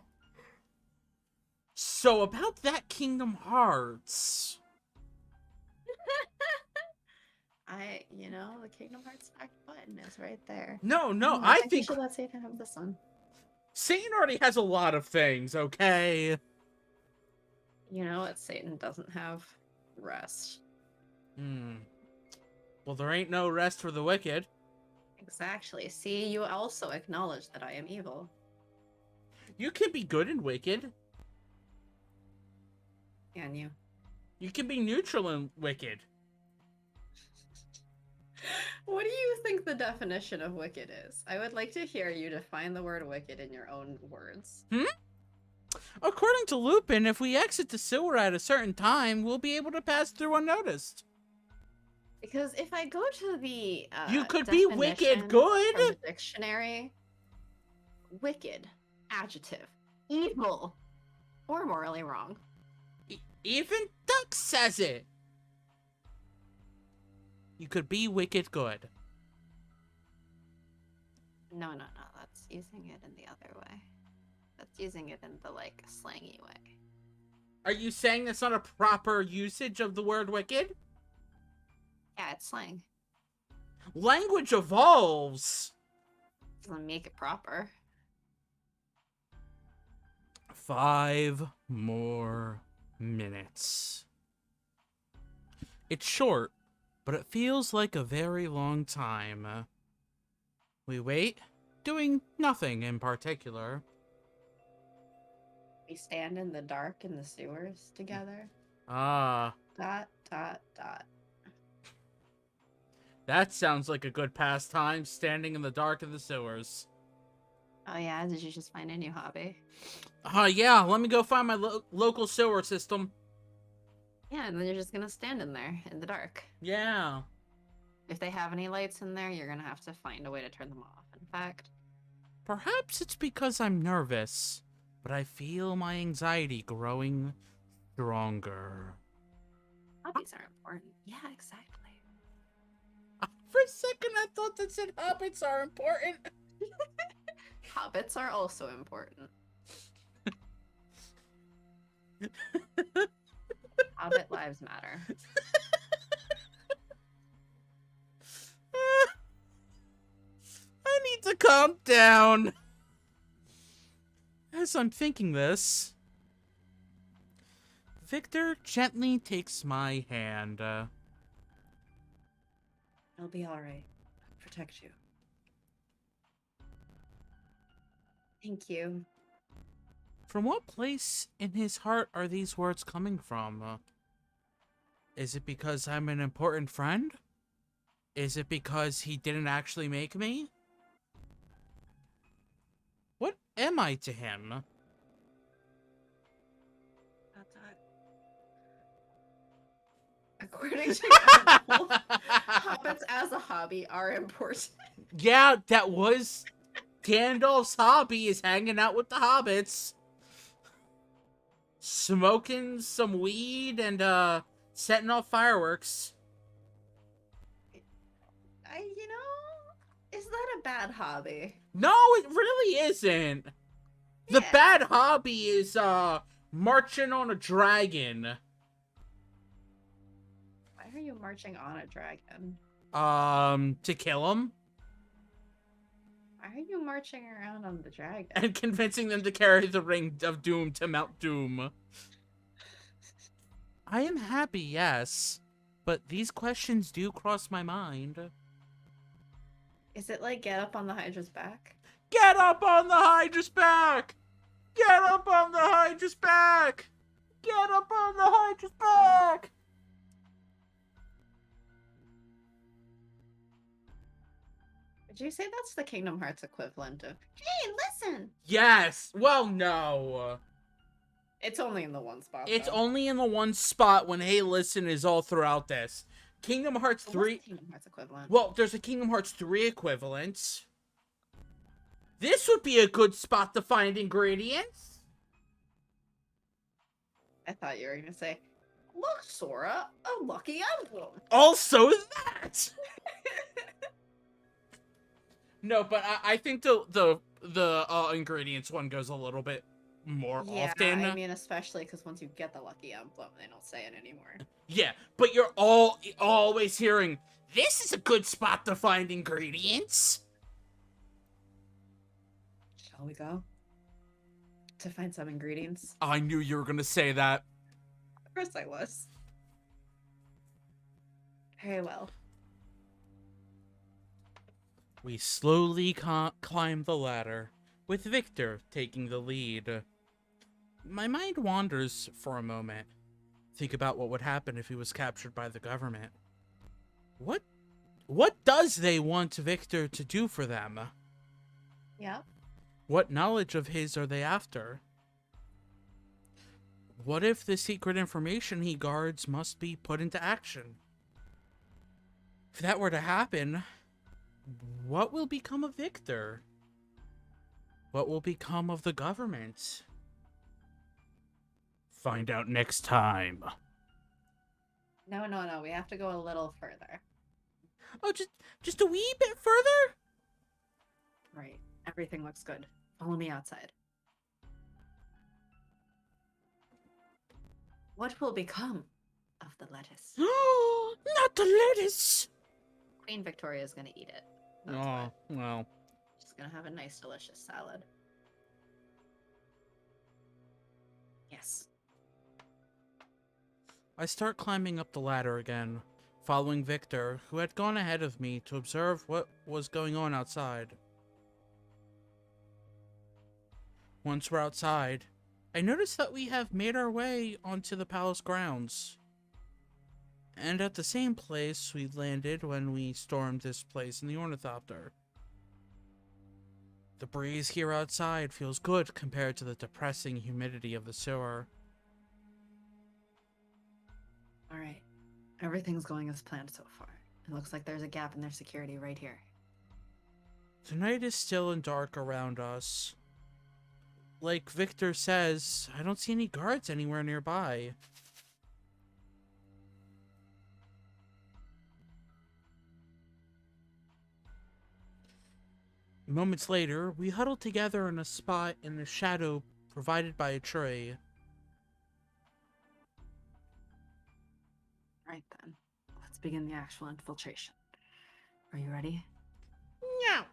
So, about that Kingdom Hearts. The Kingdom Hearts back button is right there. No, I think we should let Satan have this one. Satan already has a lot of things, okay? You know what? Satan doesn't have rest. Well, there ain't no rest for the wicked. Exactly. See, you also acknowledge that I am evil. You can be good and wicked. Can you? You can be neutral and wicked. What do you think the definition of wicked is? I would like to hear you define the word wicked in your own words. According to Lupin, if we exit the sewer at a certain time, we'll be able to pass through unnoticed. Because if I go to the you could be wicked good. From the dictionary, wicked, adjective, evil, or morally wrong. Even Duck says it. You could be wicked good. No. That's using it in the other way. That's using it in the, slangy way. Are you saying that's not a proper usage of the word wicked? Yeah, it's slang. Language evolves. Doesn't make it proper. 5 more minutes. It's short, but it feels like a very long time. We wait doing nothing in particular. We stand in the dark in the sewers together. Ah. Dot, dot, dot. That sounds like a good pastime, standing in the dark in the sewers. Oh yeah, did you just find a new hobby? Yeah, let me go find my local sewer system. Yeah, and then you're just gonna stand in there in the dark. Yeah. If they have any lights in there, you're gonna have to find a way to turn them off, in fact. Perhaps it's because I'm nervous, but I feel my anxiety growing stronger. Hobbies are important. Yeah, exactly. For a second, I thought that said hobbits are important. Hobbits are also important. Hobbit lives matter. I need to calm down. As I'm thinking this, Victor gently takes my hand. It'll be alright. I'll protect you. Thank you. From what place in his heart are these words coming from? Is it because I'm an important friend? Is it because he didn't actually make me? What am I to him? Dot, dot. According to Google, hobbits as a hobby are important. Yeah, that was Gandalf's hobby, is hanging out with the hobbits. Smoking some weed and setting off fireworks. Is that a bad hobby? No, it really isn't. The Yeah. bad hobby is marching on a dragon. Why are you marching on a dragon? To kill him Why are you marching around on the dragon? and convincing them to carry the ring of doom to Mount Doom. I am happy, yes, but these questions do cross my mind. Is it like get up on the Hydra's back? Get up on the Hydra's back! Get up on the Hydra's back! Get up on the Hydra's back! Would you say that's the Kingdom Hearts equivalent of, hey, listen! Yes! Well, no. It's only in the one spot, It's though. only in the one spot when Hey Listen is all throughout this. Kingdom Hearts But 3... what's the Kingdom Hearts equivalent? Well, there's a Kingdom Hearts 3 equivalent. This would be a good spot to find ingredients. I thought you were going to say, look, Sora, a lucky emblem! Also that! No, but I think the ingredients one goes a little bit more often. I mean, especially because once you get the lucky emblem, they don't say it anymore. Yeah, but you're always hearing, this is a good spot to find ingredients. Shall we go? To find some ingredients? I knew you were going to say that. Of course I was. Very well. We slowly climb the ladder, with Victor taking the lead. My mind wanders for a moment. Think about what would happen if he was captured by the government. What does they want Victor to do for them? Yeah. What knowledge of his are they after? What if the secret information he guards must be put into action? If that were to happen, what will become of Victor? What will become of the government? Find out next time. No, we have to go a little further. Oh, just a wee bit further? Right. Everything looks good. Follow me outside. What will become of the lettuce? Not the lettuce! Queen Victoria is gonna eat it. That's Oh, why. well. She's gonna have a nice, delicious salad. Yes. I start climbing up the ladder again, following Victor, who had gone ahead of me to observe what was going on outside. Once we're outside, I notice that we have made our way onto the palace grounds. And at the same place we landed when we stormed this place in the ornithopter. The breeze here outside feels good compared to the depressing humidity of the sewer. Alright. Everything's going as planned so far. It looks like there's a gap in their security right here. The night is still and dark around us. Like Victor says, I don't see any guards anywhere nearby. Moments later, we huddle together in a spot in the shadow provided by a tree. Right then. Let's begin the actual infiltration. Are you ready? No.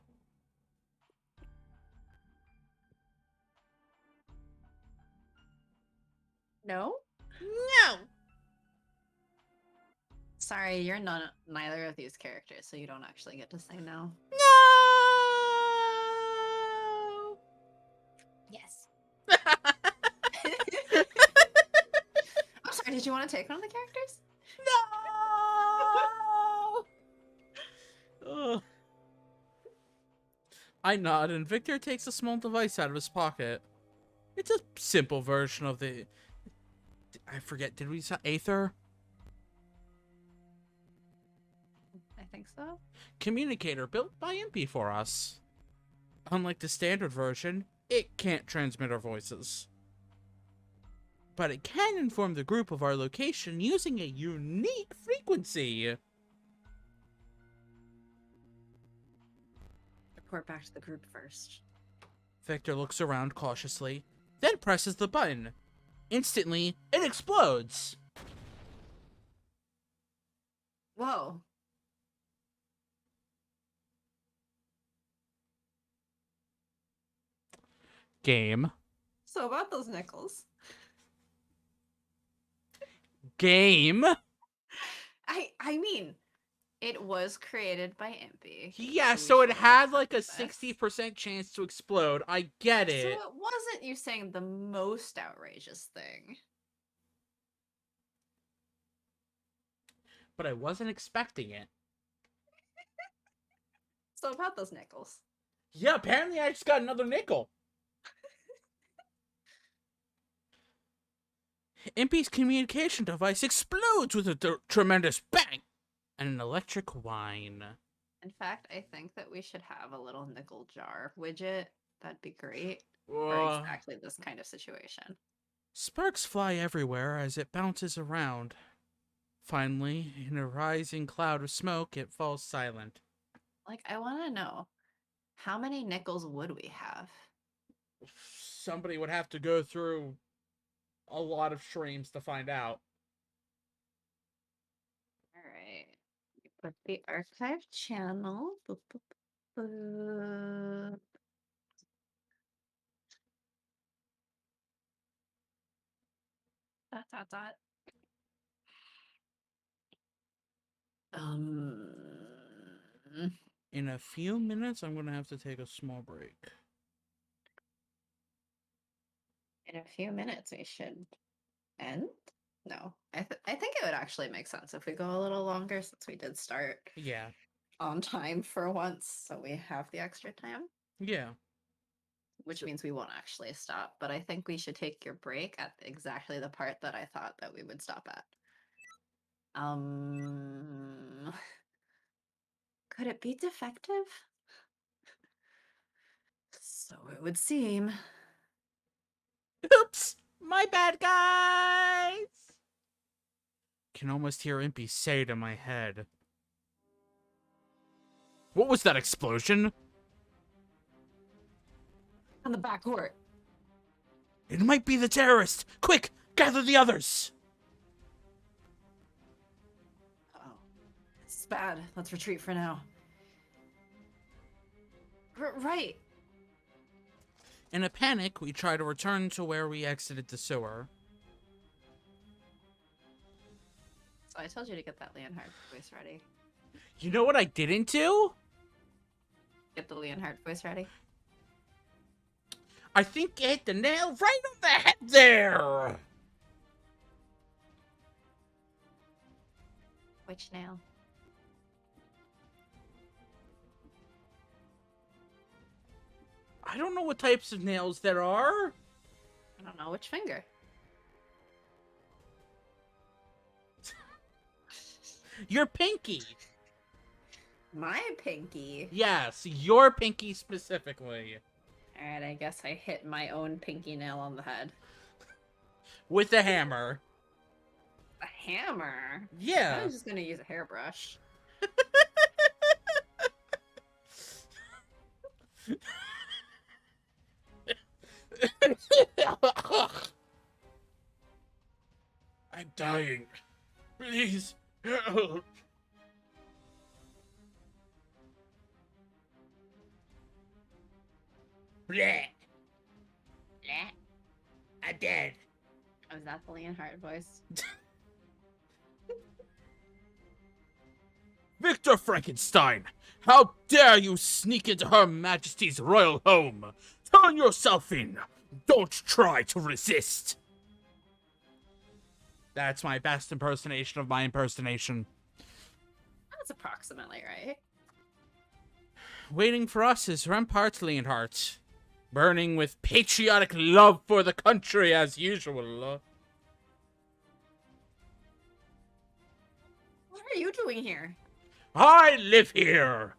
No? No. Sorry, you're neither of these characters, so you don't actually get to say no. No. Yes. I'm sorry, did you want to take one of the characters? No. Ugh. I nod, and Victor takes a small device out of his pocket. It's a simple version of the... I forget, did we say Aether? I think so. Communicator built by MP for us. Unlike the standard version, it can't transmit our voices. But it can inform the group of our location using a unique frequency. Report back to the group first. Victor looks around cautiously, then presses the button. Instantly, it explodes. Whoa. Game. So about those nickels. Game? I mean, it was created by Impy. Yeah, so so we it should had like a accept this. 60% chance to explode. I get So it. it wasn't you saying the most outrageous thing. But I wasn't expecting it. So about those nickels. Yeah, apparently I just got another nickel. Impy's communication device explodes with a tremendous bang and an electric whine. In fact, I think that we should have a little nickel jar widget. That'd be great for exactly this kind of situation. Sparks fly everywhere as it bounces around. Finally, in a rising cloud of smoke, it falls silent. Like, I want to know, how many nickels would we have? Somebody would have to go through a lot of streams to find out. All right. Put the archive channel. Boop, boop, boop. Dot, dot, dot. In a few minutes, I'm going to have to take a small break. In a few minutes, we should end? No. I think it would actually make sense if we go a little longer since we did start Yeah. on time for once, so we have the extra time. Yeah. Which means we won't actually stop, but I think we should take your break at exactly the part that I thought that we would stop at. Could it be defective? So it would seem. Oops! My bad, guys! Can almost hear Impy say to my head. What was that explosion? On the back court. It might be the terrorist! Quick! Gather the others! Uh-oh. This is bad. Let's retreat for now. Right. In a panic, we try to return to where we exited the sewer. So I told you to get that Leonhard voice ready. You know what I didn't do? Get the Leonhard voice ready. I think you hit the nail right on the head there! Which nail? I don't know what types of nails there are. I don't know which finger. Your pinky. My pinky. Yes, your pinky specifically. Alright, I guess I hit my own pinky nail on the head. With a hammer. A hammer? Yeah. I was just gonna use a hairbrush. I'm dying. Please help. Bleh. Yeah. I'm dead. Oh, is that the Leonhardt voice? Victor Frankenstein, how dare you sneak into Her Majesty's royal home? Turn yourself in. Don't try to resist. That's my best impersonation of my impersonation. That's approximately right. Waiting for us is Rampart Leonhardt, burning with patriotic love for the country as usual. What are you doing here? I live here.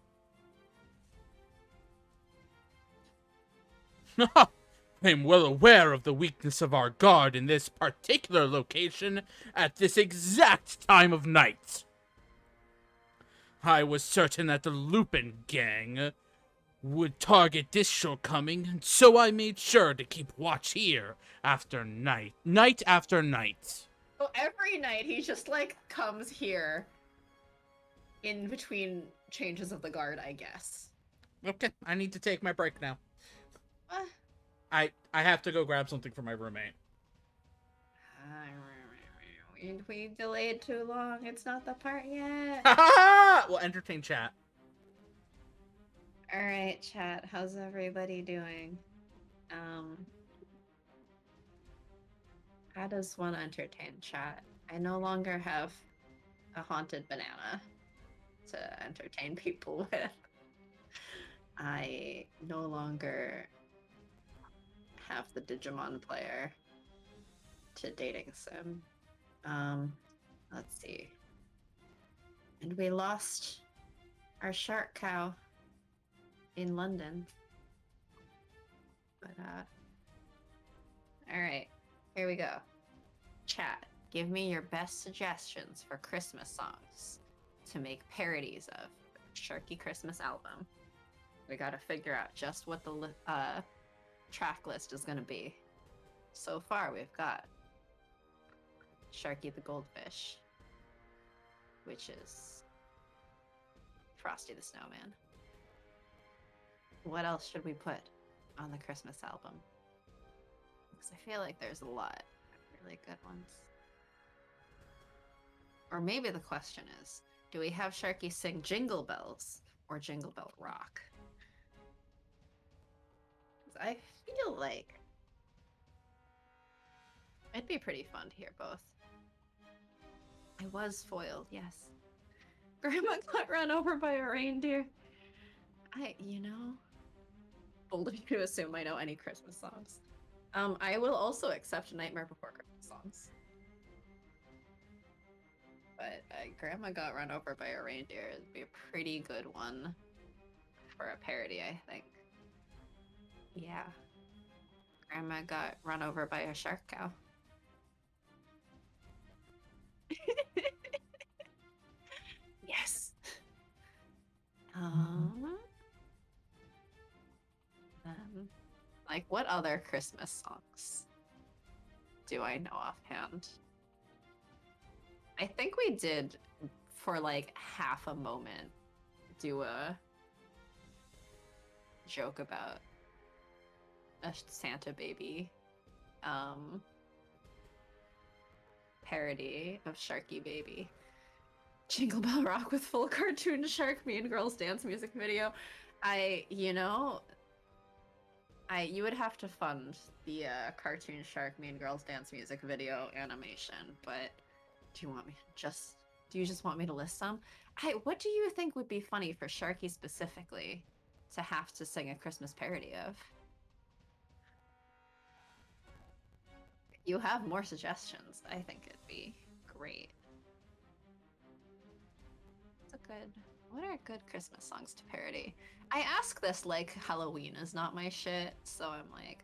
I'm well aware of the weakness of our guard in this particular location at this exact time of night. I was certain that the Lupin gang would target this shortcoming, and so I made sure to keep watch here after night after night. So every night he just like comes here in between changes of the guard, I guess. Okay, I need to take my break now. Uh, I have to go grab something for my roommate. we delayed too long. It's not the part yet. We'll entertain chat. All right, chat. How's everybody doing? How does one entertain chat? I no longer have a haunted banana to entertain people with. I no longer have the Digimon player to dating sim. Let's see. And we lost our shark cow in London. But alright, here we go. Chat, give me your best suggestions for Christmas songs to make parodies of Sharky Christmas album. We gotta figure out just what the track list is gonna be. So far, we've got Sharky the Goldfish, which is Frosty the Snowman. What else should we put on the Christmas album? Because I feel like there's a lot of really good ones. Or maybe the question is, do we have Sharky sing Jingle Bells or Jingle Bell Rock? I feel like it'd be pretty fun to hear both. I was foiled, yes. Grandma got run over by a reindeer. Bold of you to assume I know any Christmas songs. I will also accept Nightmare Before Christmas songs. But Grandma got run over by a reindeer would be a pretty good one for a parody, I think. Yeah. Grandma got run over by a shark cow. Yes. Like, what other Christmas songs do I know offhand? I think we did, for like half a moment, do a joke about a Santa baby parody of Sharky Baby. Jingle Bell Rock with full cartoon shark mean girls dance music video. You would have to fund the cartoon shark mean girls dance music video animation, but do you just want me to list some? What do you think would be funny for Sharky specifically to have to sing a Christmas parody of? You have more suggestions. I think it'd be great. What are good Christmas songs to parody? I ask this like Halloween is not my shit, so I'm like,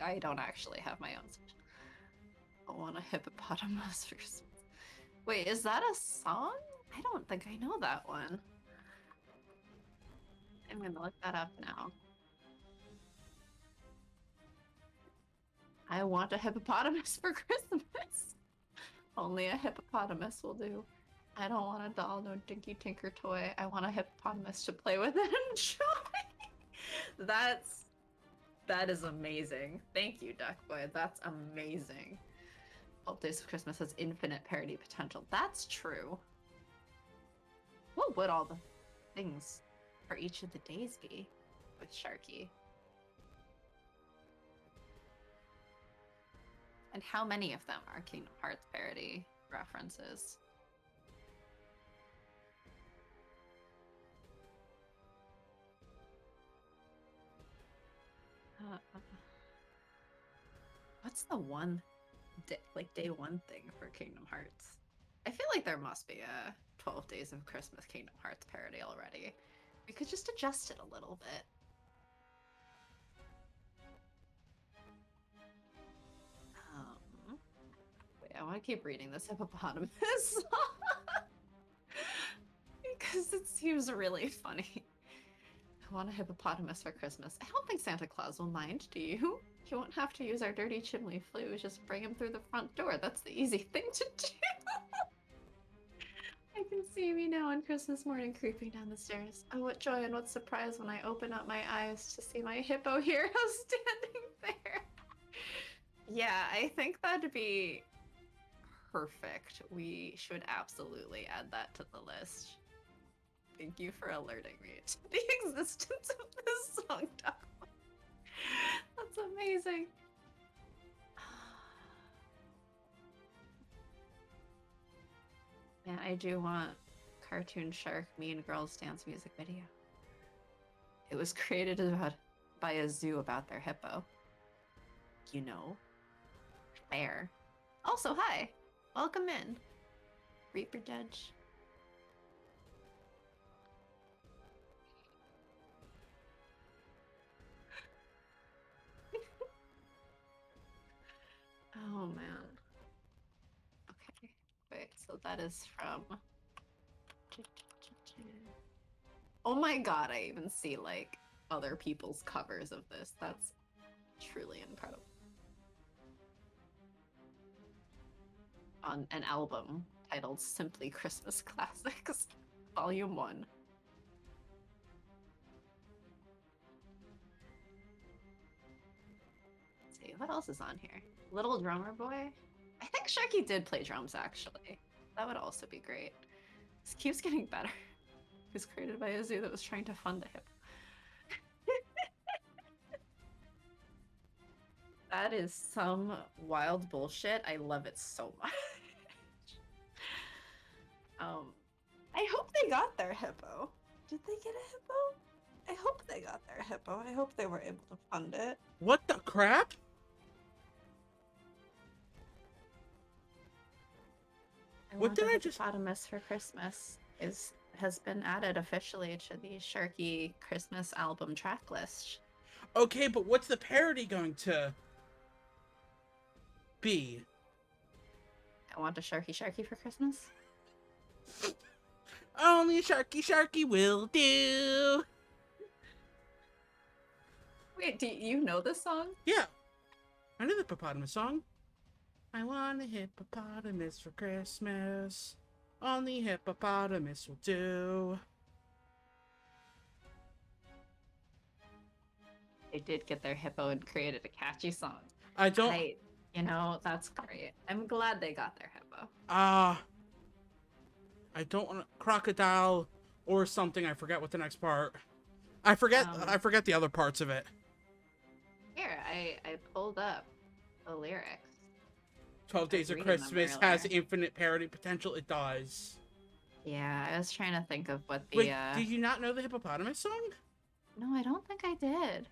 I don't actually have my own. I want a hippopotamus for Christmas. Wait, is that a song? I don't think I know that one. I'm gonna look that up now. I want a hippopotamus for Christmas. Only a hippopotamus will do. I don't want a doll, no dinky tinker toy. I want a hippopotamus to play with and enjoy. That is amazing. Thank you, Duckboy. That's amazing. 12 Days of Christmas has infinite parody potential. That's true. What would all the things for each of the days be with Sharky? And how many of them are Kingdom Hearts parody references? What's the one day one thing for Kingdom Hearts? I feel like there must be a 12 Days of Christmas Kingdom Hearts parody already. We could just adjust it a little bit. Wait, I want to keep reading this hippopotamus because it seems really funny. I want a hippopotamus for Christmas. I don't think Santa Claus will mind, do you? He won't have to use our dirty chimney flue. Just bring him through the front door. That's the easy thing to do. I can see me now on Christmas morning creeping down the stairs. Oh, what joy and what surprise when I open up my eyes to see my hippo hero standing there. Yeah, I think that'd be perfect. We should absolutely add that to the list. Thank you for alerting me to the existence of this song, Doc. That's amazing. Man, I do want cartoon shark mean girls dance music video. It was created by a zoo about their hippo. You know. Fair. Also, hi. Welcome in. Reaper Judge. Oh man. Okay. Wait, so that is from. Oh my god, I even see like other people's covers of this. That's truly incredible. On an album titled Simply Christmas Classics, Volume 1. Let's see, what else is on here? Little Drummer Boy? I think Sharky did play drums, actually. That would also be great. This keeps getting better. It was created by a zoo that was trying to fund a hip. That is some wild bullshit. I love it so much. I hope they got their hippo. Did they get a hippo? I hope they got their hippo. I hope they were able to fund it. What the crap? What did I just? Hippopotamus for Christmas has been added officially to the Sharky Christmas album track list. Okay, but what's the parody going to be? I want a Sharky for Christmas. Only a Sharky will do. Wait, do you know this song? Yeah, I know the hippopotamus song. I want a hippopotamus for Christmas. Only hippopotamus will do. They did get their hippo and created a catchy song. You know, that's great. I'm glad they got their hippo. I don't want a crocodile or something. I forget what the next part. I forget the other parts of it. Here, I pulled up the lyrics. 12 Days of Christmas has infinite parody potential. It does. Yeah, I was trying to think of what the... Wait, did you not know the hippopotamus song? No, I don't think I did.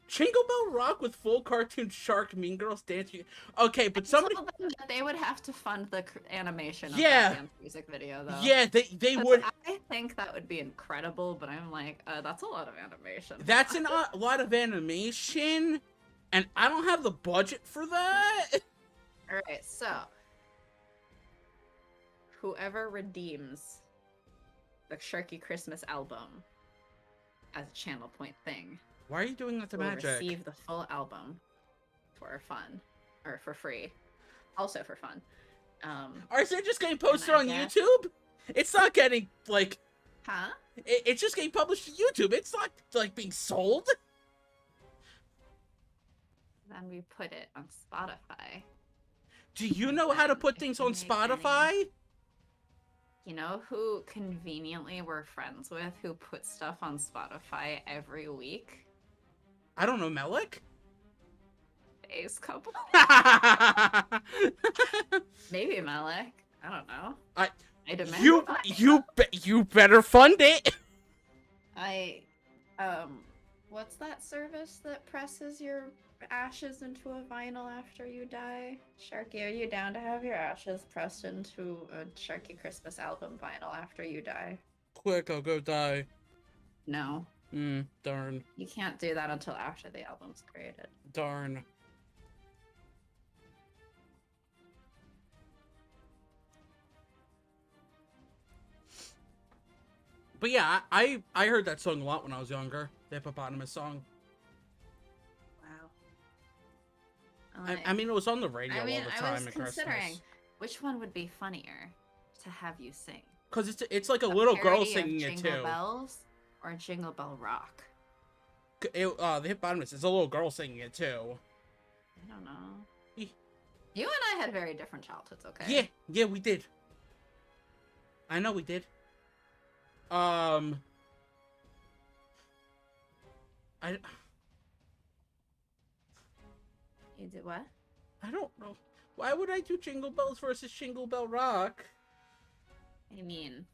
Jingle Bell Rock with full cartoon shark Mean Girls dancing. Okay, but somebody told them that they would have to fund the animation of Yeah. that dance music video, though. Yeah, they would. I think that would be incredible, but I'm like, that's a lot of animation. That's a lot of animation, and I don't have the budget for that. All right, so whoever redeems the Sharky Christmas album as a channel point thing. Why are you doing that to will Magic? Receive the full album for fun, or for free, also for fun. Is it just getting posted on YouTube? It's not getting like. Huh? It's just getting published to YouTube. It's not like being sold. Then we put it on Spotify. Do you know how to put things on Spotify? You know who conveniently we're friends with who puts stuff on Spotify every week? I don't know, Melik? Ace Couple? Maybe Melik. I don't know. I demand you better fund it. What's that service that presses your ashes into a vinyl after you die? Sharky, are you down to have your ashes pressed into a Sharky Christmas album vinyl after you die? Quick, I'll go die. No. Darn. You can't do that until after the album's created. Darn. But yeah, I heard that song a lot when I was younger. The hippopotamus song. Wow. I mean, it was on the radio all the time I was at considering Christmas. which one would be funnier to have you sing. Because it's like a little girl singing it too. Jingle Bells or Jingle Bell Rock? The hippopotamus is a little girl singing it too. I don't know. You and I had very different childhoods, okay? Yeah, yeah, we did. I know we did. You did what? I don't know. Why would I do Jingle Bells versus Jingle Bell Rock? I mean,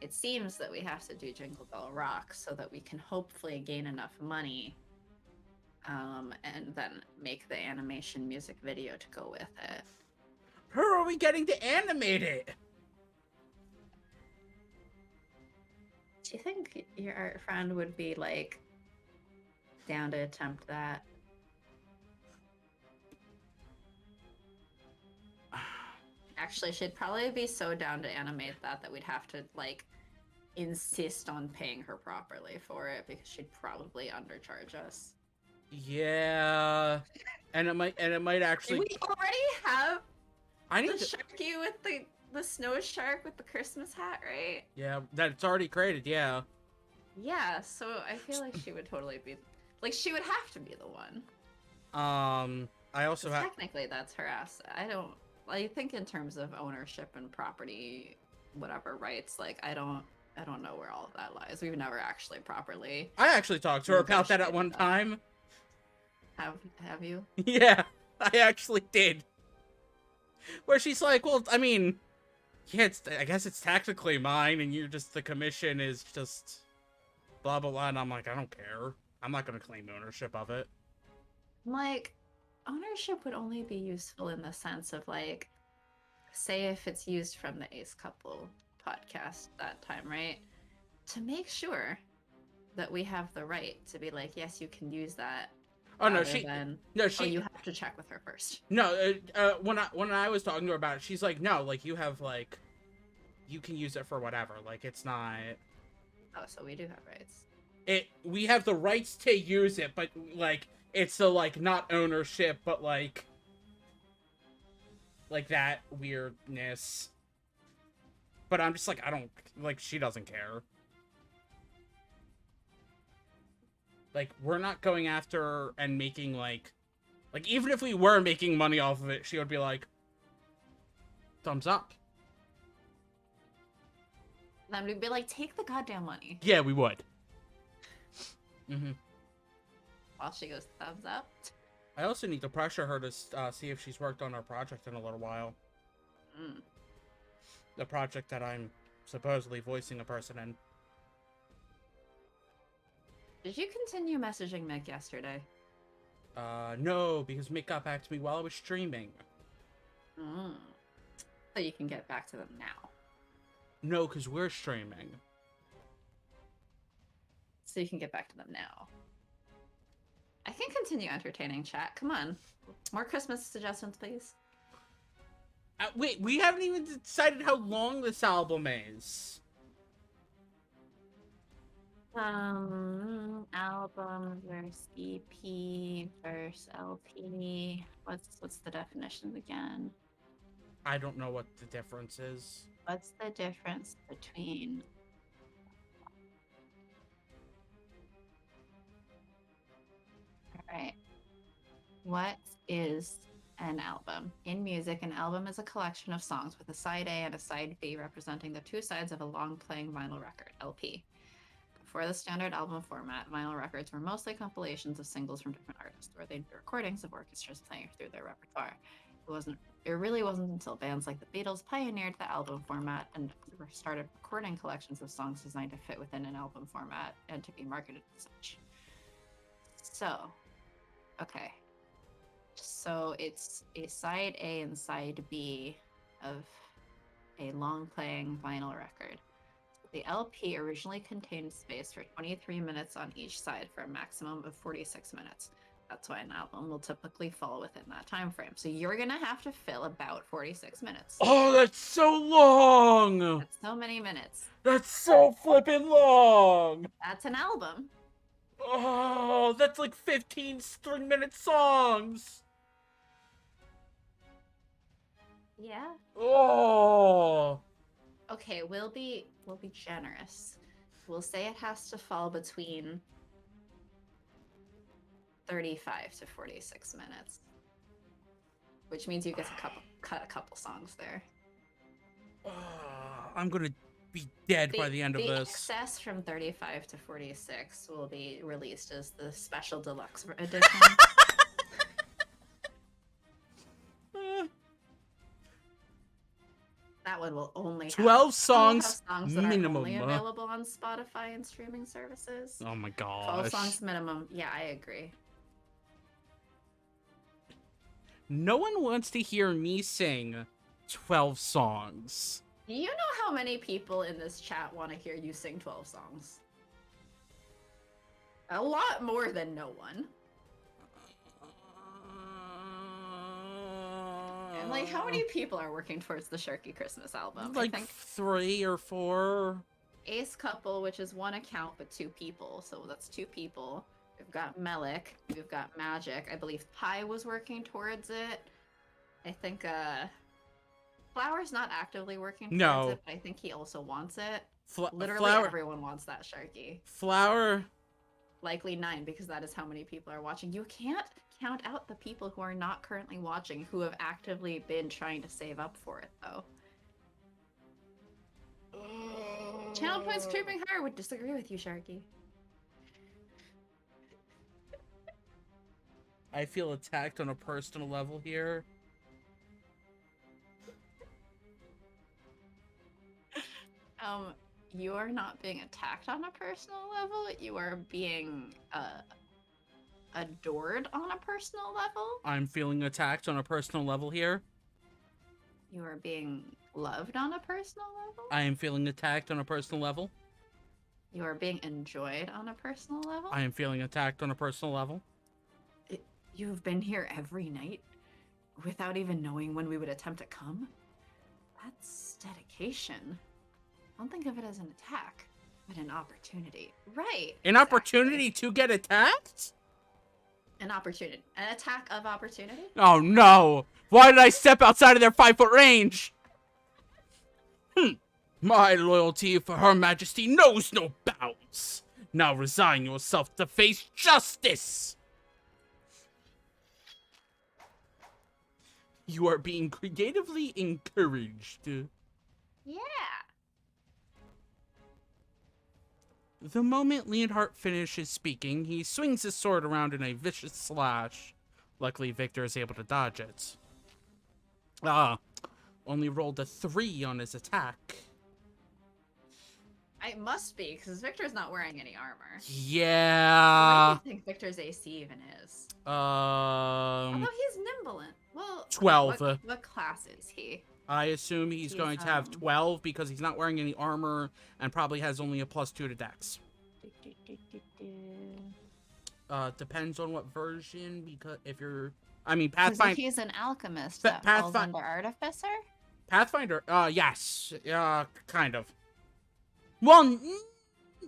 it seems that we have to do Jingle Bell Rock so that we can hopefully gain enough money, and then make the animation music video to go with it. Who are we getting to animate it? Do you think your art friend would be, like, down to attempt that? Actually, she'd probably be so down to animate that we'd have to, like, insist on paying her properly for it because she'd probably undercharge us. Yeah, and it might actually. We already have the Sharky with the snow shark with the Christmas hat, right? Yeah, that's already created. Yeah. Yeah, so I feel like she would totally be, like, she would have to be the one. I also have. Technically, that's her asset. I think in terms of ownership and property, whatever rights, like, I don't know where all of that lies. We've never actually properly. I actually talked to her about that at one time. Have you? Yeah, I actually did. Where she's like, well, I mean, yeah, I guess it's technically mine, and you're just, the commission is just blah, blah, blah, and I'm like, I don't care. I'm not going to claim ownership of it. Like, ownership would only be useful in the sense of, like, say if it's used from the Ace Couple podcast that time, right? To make sure that we have the right to be like, yes, you can use that. Oh no, you have to check with her first. No, when I was talking to her about it, she's like, no, like, you have, like, you can use it for whatever. Like, it's not. Oh, so we do have rights. We have the rights to use it, but, like, it's the, like, not ownership, but, like that weirdness. But I'm just like, I don't, like, she doesn't care. Like, we're not going after and making, like, even if we were making money off of it, she would be like, thumbs up. Then we'd be like, take the goddamn money. Yeah, we would. Mm-hmm. While she goes, thumbs up. I also need to pressure her to see if she's worked on our project in a little while. Mm. The project that I'm supposedly voicing a person in. Did you continue messaging Mick yesterday? No, because Mick got back to me while I was streaming. Mm. So you can get back to them now. No, because we're streaming. So you can get back to them now. I can continue entertaining chat. Come on. More Christmas suggestions, please. Wait, we haven't even decided how long this album is. Album versus EP versus LP. What's the definitions again? I don't know what the difference is. What's the difference between... Alright. What is an album? In music, an album is a collection of songs with a side A and a side B representing the two sides of a long-playing vinyl record, LP. Before the standard album format, vinyl records were mostly compilations of singles from different artists, where they'd be recordings of orchestras playing through their repertoire. It really wasn't until bands like the Beatles pioneered the album format and started recording collections of songs designed to fit within an album format and to be marketed as such. So, okay. So it's a side A and side B of a long-playing vinyl record. The LP originally contained space for 23 minutes on each side for a maximum of 46 minutes. That's why an album will typically fall within that time frame. So you're gonna have to fill about 46 minutes. Oh, that's so long! That's so many minutes. That's so flippin' long! That's an album. Oh, that's like 15 3-minute songs! Yeah. Oh! Okay, we'll be generous. We'll say it has to fall between 35 to 46 minutes. Which means you get to cut a couple songs there. I'm gonna be dead by the end of this. The excess from 35 to 46 will be released as the special deluxe edition. That one will only 12 songs that minimum. are only available on Spotify and streaming services. Oh my gosh. 12 songs minimum. Yeah, I agree. No one wants to hear me sing 12 songs. Do you know how many people in this chat want to hear you sing 12 songs? A lot more than no one. And like, how many people are working towards the Sharky Christmas album? Like I think 3 or 4. Ace Couple, which is one account but 2 people, so that's 2 people. We've got Melik, we've got Magic. I believe Pi was working towards it. I think Flower's not actively working towards it, but I think he also wants it. Literally everyone wants that Sharky. Flower. Likely 9, because that is how many people are watching. You can't count out the people who are not currently watching, who have actively been trying to save up for it, though. Channel points creeping higher would disagree with you, Sharky. I feel attacked on a personal level here. You are not being attacked on a personal level. You are being adored on a personal level. I'm feeling attacked on a personal level here. You are being loved on a personal level. I am feeling attacked on a personal level. You are being enjoyed on a personal level. I am feeling attacked on a personal level. You've been here every night without even knowing when we would attempt to come? That's dedication. Don't think of it as an attack, but an opportunity. Right. An opportunity to get attacked? An opportunity. An attack of opportunity? Oh no! Why did I step outside of their 5-foot range? My loyalty for Her Majesty knows no bounds. Now resign yourself to face justice! You are being creatively encouraged. Yeah. The moment Leonhardt finishes speaking, he swings his sword around in a vicious slash. Luckily, Victor is able to dodge it. Only rolled a 3 on his attack. It must be, because Victor's not wearing any armor. Yeah. What do you think Victor's AC even is? Although he's nimble. Well, 12. What class is he? I assume he's going to have 12 because he's not wearing any armor and probably has only a +2 to Dex. Depends on what version, because if you're... I mean, Pathfinder... He's an alchemist that falls under Artificer? Pathfinder? Yes. Kind of. Well,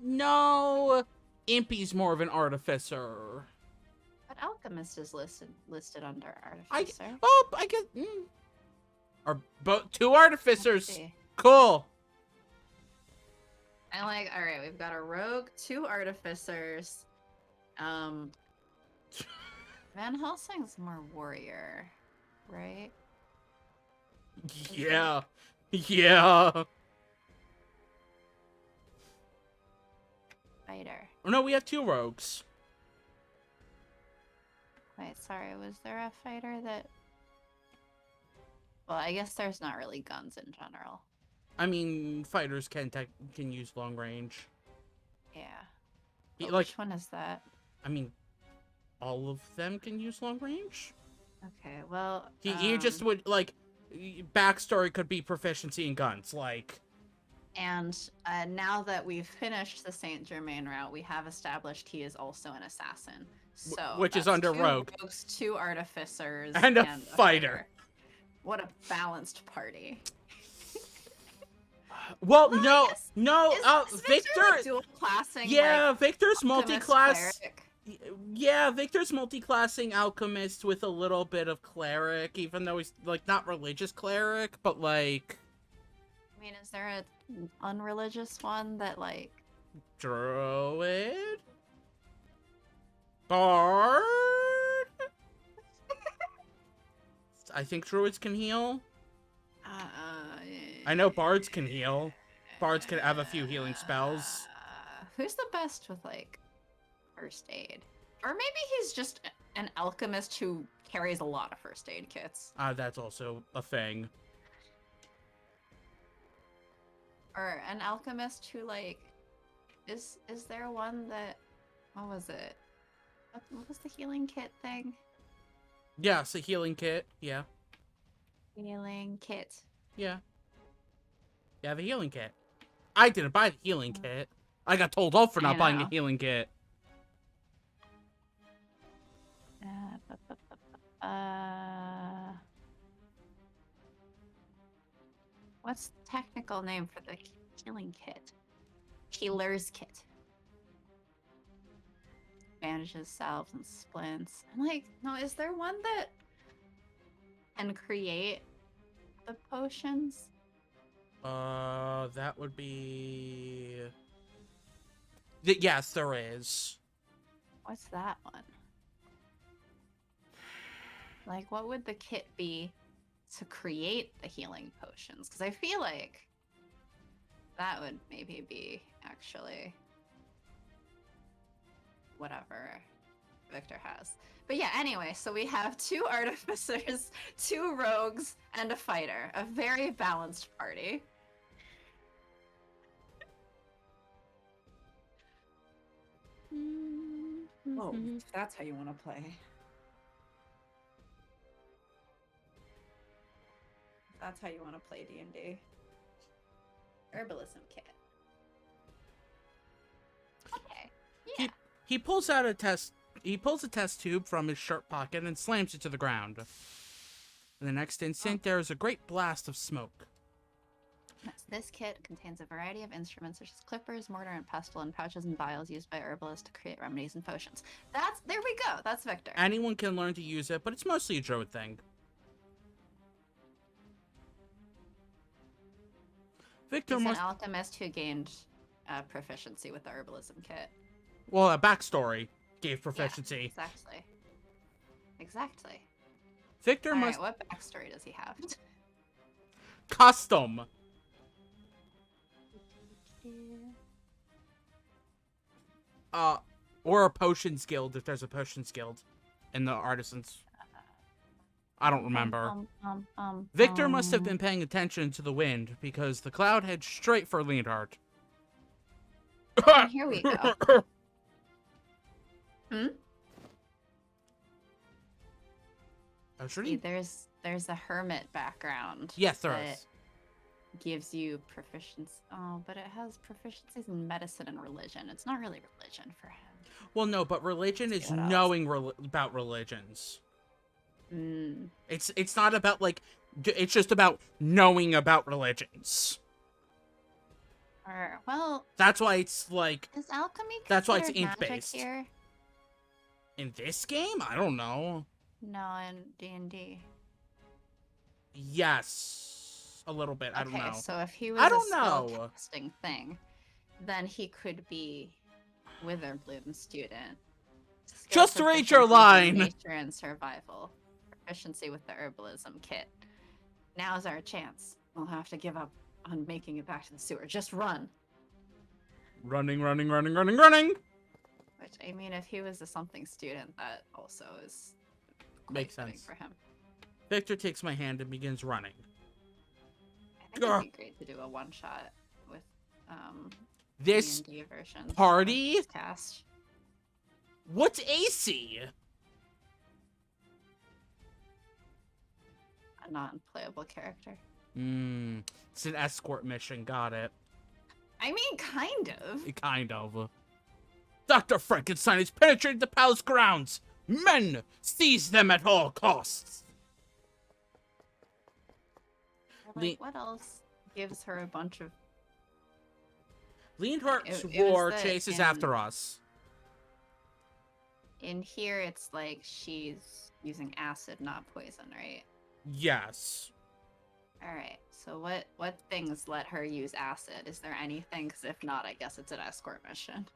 no. Impy's more of an Artificer. But Alchemist is listed under Artificer. I guess... Or both 2 Artificers. Cool. And alright, we've got a rogue, 2 Artificers. Van Helsing's more warrior, right? Yeah. Yeah. Fighter. Oh, no, we have 2 rogues. Wait, sorry, was there a fighter that... Well, I guess there's not really guns in general. I mean, fighters can use long range. Yeah. Which one is that? I mean, all of them can use long range. Okay, well... He just would, backstory could be proficiency in guns, And now that we've finished the Saint Germain route, we have established he is also an assassin. So which is under 2 rogue. rogues, 2 artificers, and a fighter. What a balanced party. Well, no, is Victor dual classing. Yeah, Victor's multi-class. Cleric? Yeah, Victor's multi-classing alchemist with a little bit of cleric, even though he's not religious cleric, but I mean, is there an unreligious one that druid? Bard? I think druids can heal. I know bards can heal. Bards can have a few healing spells. Who's the best with first aid? Or maybe he's just an alchemist who carries a lot of first aid kits. That's also a thing. Or an alchemist who is there one that, what was it? What was the healing kit thing? Yeah, it's a healing kit. Yeah. Healing kit. Yeah. Yeah, the healing kit. I didn't buy the healing kit. I got told off for not buying the healing kit. What's the technical name for the healing kit? Healer's kit. Bandages, salves, and splints. I'm no, is there one that can create the potions? That would be... Yes, there is. What's that one? What would the kit be to create the healing potions? Because I feel that would maybe be actually whatever Victor has. But yeah, anyway, so we have 2 artificers, 2 rogues, and a fighter. A very balanced party. Oh, if that's how you want to play. If that's how you want to play D&D. Herbalism kit. Okay. Yeah. He pulls out a test tube from his shirt pocket and slams it to the ground. In the next instant, there is a great blast of smoke. This kit contains a variety of instruments such as clippers, mortar and pestle, and pouches and vials used by herbalists to create remedies and potions. There we go. That's Victor. Anyone can learn to use it, but it's mostly a druid thing. Victor He's an alchemist who gained proficiency with the herbalism kit. Well, a backstory gave proficiency. Yeah, exactly. Victor must... What backstory does he have? Custom. or a potions guild if there's a potions guild in the artisans. I don't remember. Victor must have been paying attention to the wind because the cloud heads straight for Leonhard. Here we go. Oh, See, there's a hermit background. Yes, there is. Gives you proficiency. Oh, but it has proficiencies in medicine and religion. It's not really religion for him. Well, no, but religion is knowing about religions. It's not about, like, it's just about knowing about religions. Well, that's why it's like, is alchemy that's why it's int based here? In this game? I don't know. No, in D&D. Yes, a little bit. I don't know. Okay, so if he was a spellcasting thing, then he could be Witherbloom student. Just read your line. Nature and survival. Proficiency with the herbalism kit. Now's our chance. We'll have to give up on making it back to the sewer. Just run. Running. Which, I mean, if he was a something student, that also is makes sense for him. Victor takes my hand and begins running. I think it'd be great to do a one-shot with this D&D version party cast. What's acey? A non-playable character. It's an escort mission. Got it. I mean, kind of. Kind of. Dr. Frankenstein has penetrated the palace grounds. Men, seize them at all costs. Like, what else gives her a bunch of... Leonhardt's war chases after us. In here, it's like she's using acid, not poison, right? Yes. Alright, so what things let her use acid? Is there anything? Because if not, I guess it's an escort mission.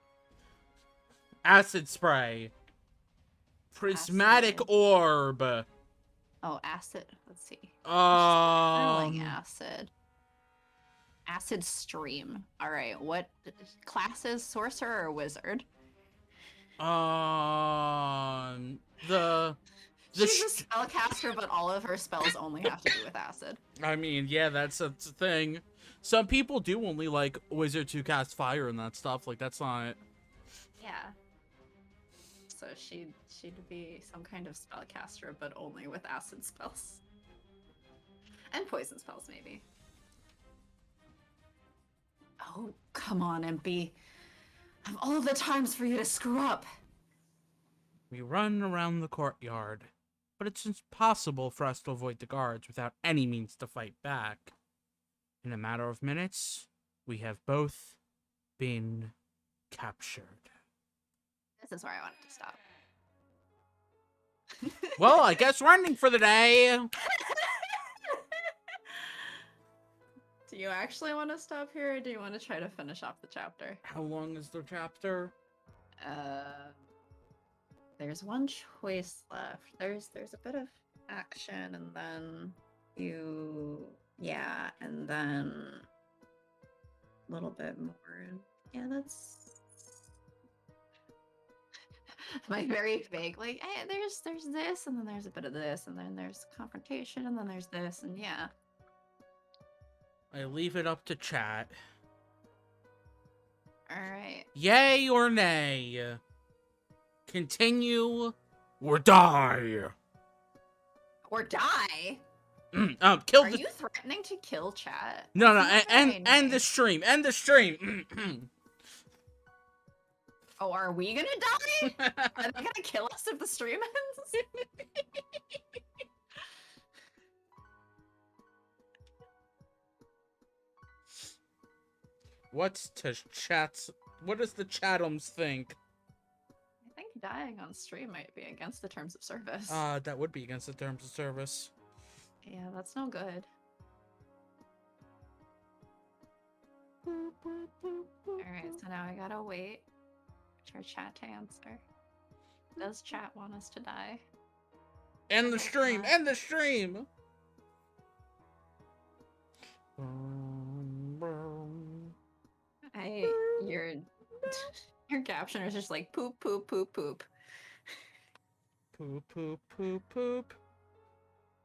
Acid spray. Prismatic orb. Oh, acid. Let's see. Acid. Acid stream. Alright, what classes? Sorcerer or wizard? She's a spellcaster, but all of her spells only have to do with acid. I mean, yeah, that's a thing. Some people do only like wizards who cast fire and that stuff. Like, that's not... Yeah. So she'd be some kind of spellcaster, but only with acid spells. And poison spells, maybe. Oh, come on, MP. I have all of the times for you to screw up. We run around the courtyard, but it's impossible for us to avoid the guards without any means to fight back. In a matter of minutes, we have both been captured. This is where I wanted to stop. Well, I guess we're ending for the day. Do you actually want to stop here, or do you want to try to finish off the chapter? How long is the chapter? There's one choice left. There's a bit of action, and then and then a little bit more. Yeah, that's my very vague. Like, hey, there's this, and then there's a bit of this, and then there's confrontation, and then there's this, and yeah. I leave it up to chat. Alright. Yay or nay? Continue or die? Or die? Kill Are you threatening to kill chat? No, end the stream. End the stream. Oh, are we gonna die? Are they gonna kill us if the stream ends? What does the Chathams think? I think dying on stream might be against the terms of service. That would be against the terms of service. Yeah, that's no good. Alright, so now I gotta wait for chat to answer. Does chat want us to die? End the stream! End the stream! Your captioner is just like poop, poop, poop, poop. Poop, poop, poop, poop.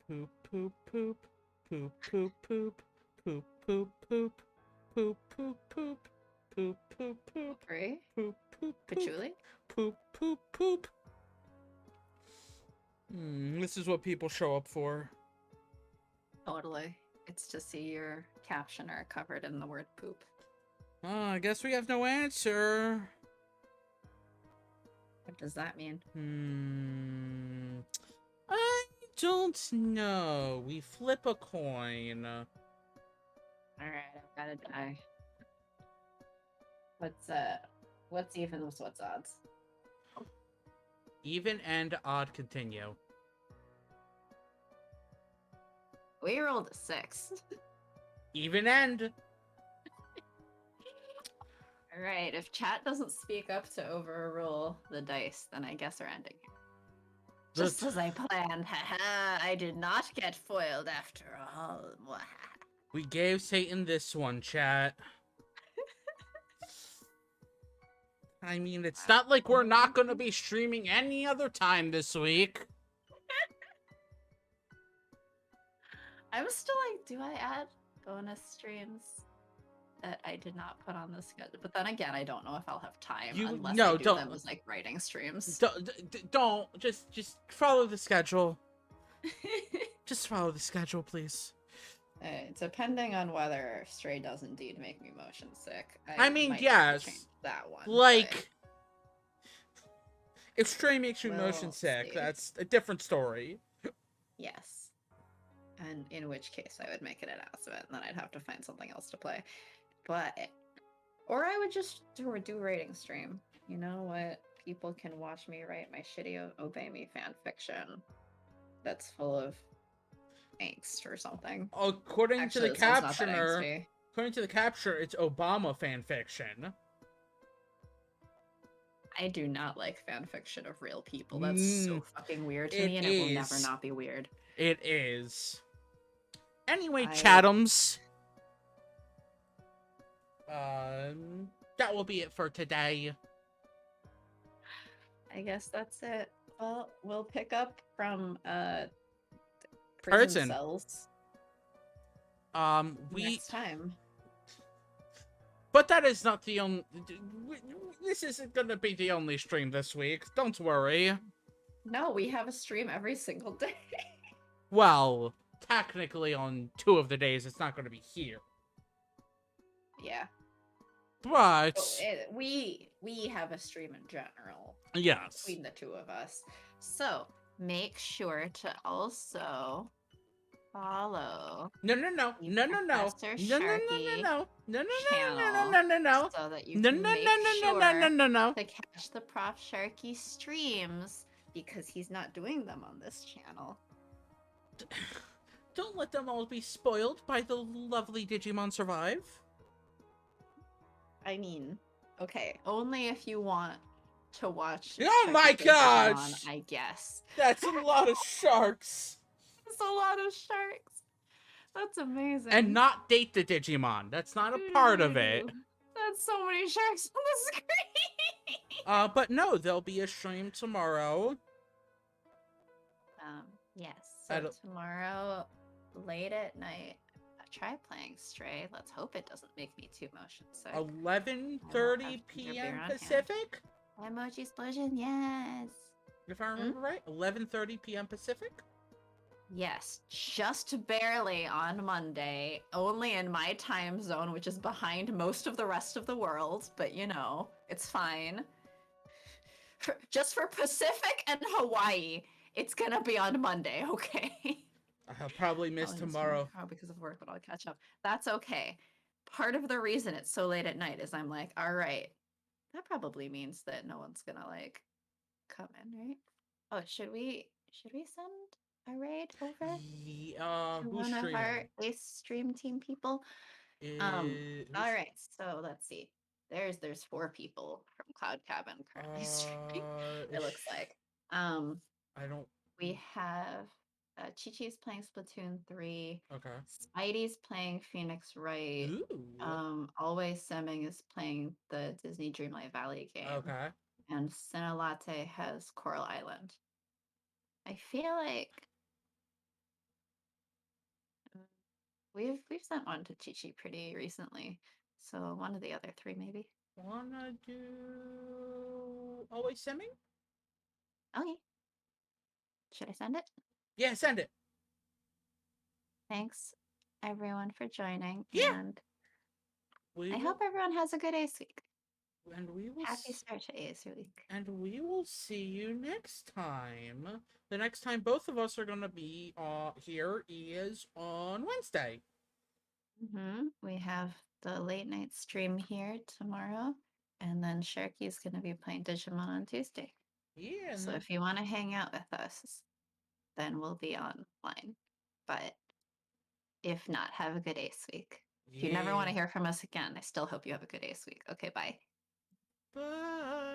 Poop, poop, poop. Poop, poop, poop. Poop, poop, poop. Poop, poop, poop. Poop, poop, poop. Right? Poop, poop, poop. Patchouli? Poop, poop, poop. This is what people show up for. Totally. It's to see your captioner covered in the word poop. Oh, I guess we have no answer. What does that mean? I don't know. We flip a coin. Alright, I've got to die. What's evens, what's odds? Even and odd continue. We rolled a 6. Even end. Alright, if chat doesn't speak up to overrule the dice, then I guess we're ending here. Just as I planned, haha, I did not get foiled after all. We gave Satan this one, chat. I mean, it's not like we're not going to be streaming any other time this week. I'm still like, do I add bonus streams that I did not put on the schedule? But then again, I don't know if I'll have time unless I do them as like writing streams. Don't. Just follow the schedule. Just follow the schedule, please. Depending on whether Stray does indeed make me motion sick. I mean, might yes. change that one. Like, if Stray makes you We'll motion sick, see. that's a different story. Yes. And in which case I would make it an announcement, and then I'd have to find something else to play. Or I would just do a rating stream. You know what? People can watch me write my shitty Obey Me fan fiction that's full of angst or something. According to the captioner, it's Obama fan fiction. I do not like fan fiction of real people. That's so fucking weird to me, and it will never not be weird. It is. Anyway, Chathams. That will be it for today. I guess that's it. Well, we'll pick up from prison Person. cells. Next time. But that is not the only. This isn't gonna be the only stream this week. Don't worry. No, we have a stream every single day. Well, technically on 2 of the days it's not gonna be here. Yeah. But we have a stream in general. Yes. Between the 2 of us. So make sure to also follow. No. Professor Sharky No. channel so that you can make sure to catch the Prof Sharky streams because he's not doing them on this channel. Don't let them all be spoiled by the lovely Digimon Survive. I mean, okay, only if you want to watch. Oh my gosh! Digimon, I guess. That's a lot of sharks. That's a lot of sharks. That's amazing. And not date the Digimon. That's not a part of it. That's so many sharks on the screen. But no, there'll be a stream tomorrow. Yes. So tomorrow, late at night, try playing Stray. Let's hope it doesn't make me too motion sick. 11:30 p.m. Pacific? Emoji explosion, yes. If I remember right, 11:30 p.m. Pacific? Yes, just barely on Monday, only in my time zone, which is behind most of the rest of the world, but you know, it's fine. Just for Pacific and Hawaii, it's gonna be on Monday, okay? I'll probably miss tomorrow. Because of work, but I'll catch up. That's okay. Part of the reason it's so late at night is I'm like, all right, that probably means that no one's gonna like come in, right? Oh, should we send a raid over to one of our Ace stream team people? All right, so let's see. There's 4 people from Cloud Cabin currently streaming. It looks like. I don't. We have Chi-Chi's playing Splatoon 3. Okay. Spidey's playing Phoenix Wright. Ooh. Always Semming is playing the Disney Dreamlight Valley game. Okay. And Cinelate has Coral Island. I feel like mm, we've sent one to Chi-Chi pretty recently. So one of the other three maybe. Wanna do always sending? Okay. Should I send it? Yeah, send it. Thanks everyone for joining, Yeah. and We I will, hope everyone has a good Ace week. and we will Happy start to Ace week. and we will see you next time. The next time both of us are gonna be here is on Wednesday. We have the late night stream here tomorrow, and then Sharky's going to be playing Digimon on Tuesday. Yeah. So if you want to hang out with us, then we'll be online. But if not, have a good Ace week. If you never want to hear from us again, I still hope you have a good Ace week. Okay, bye. Bye.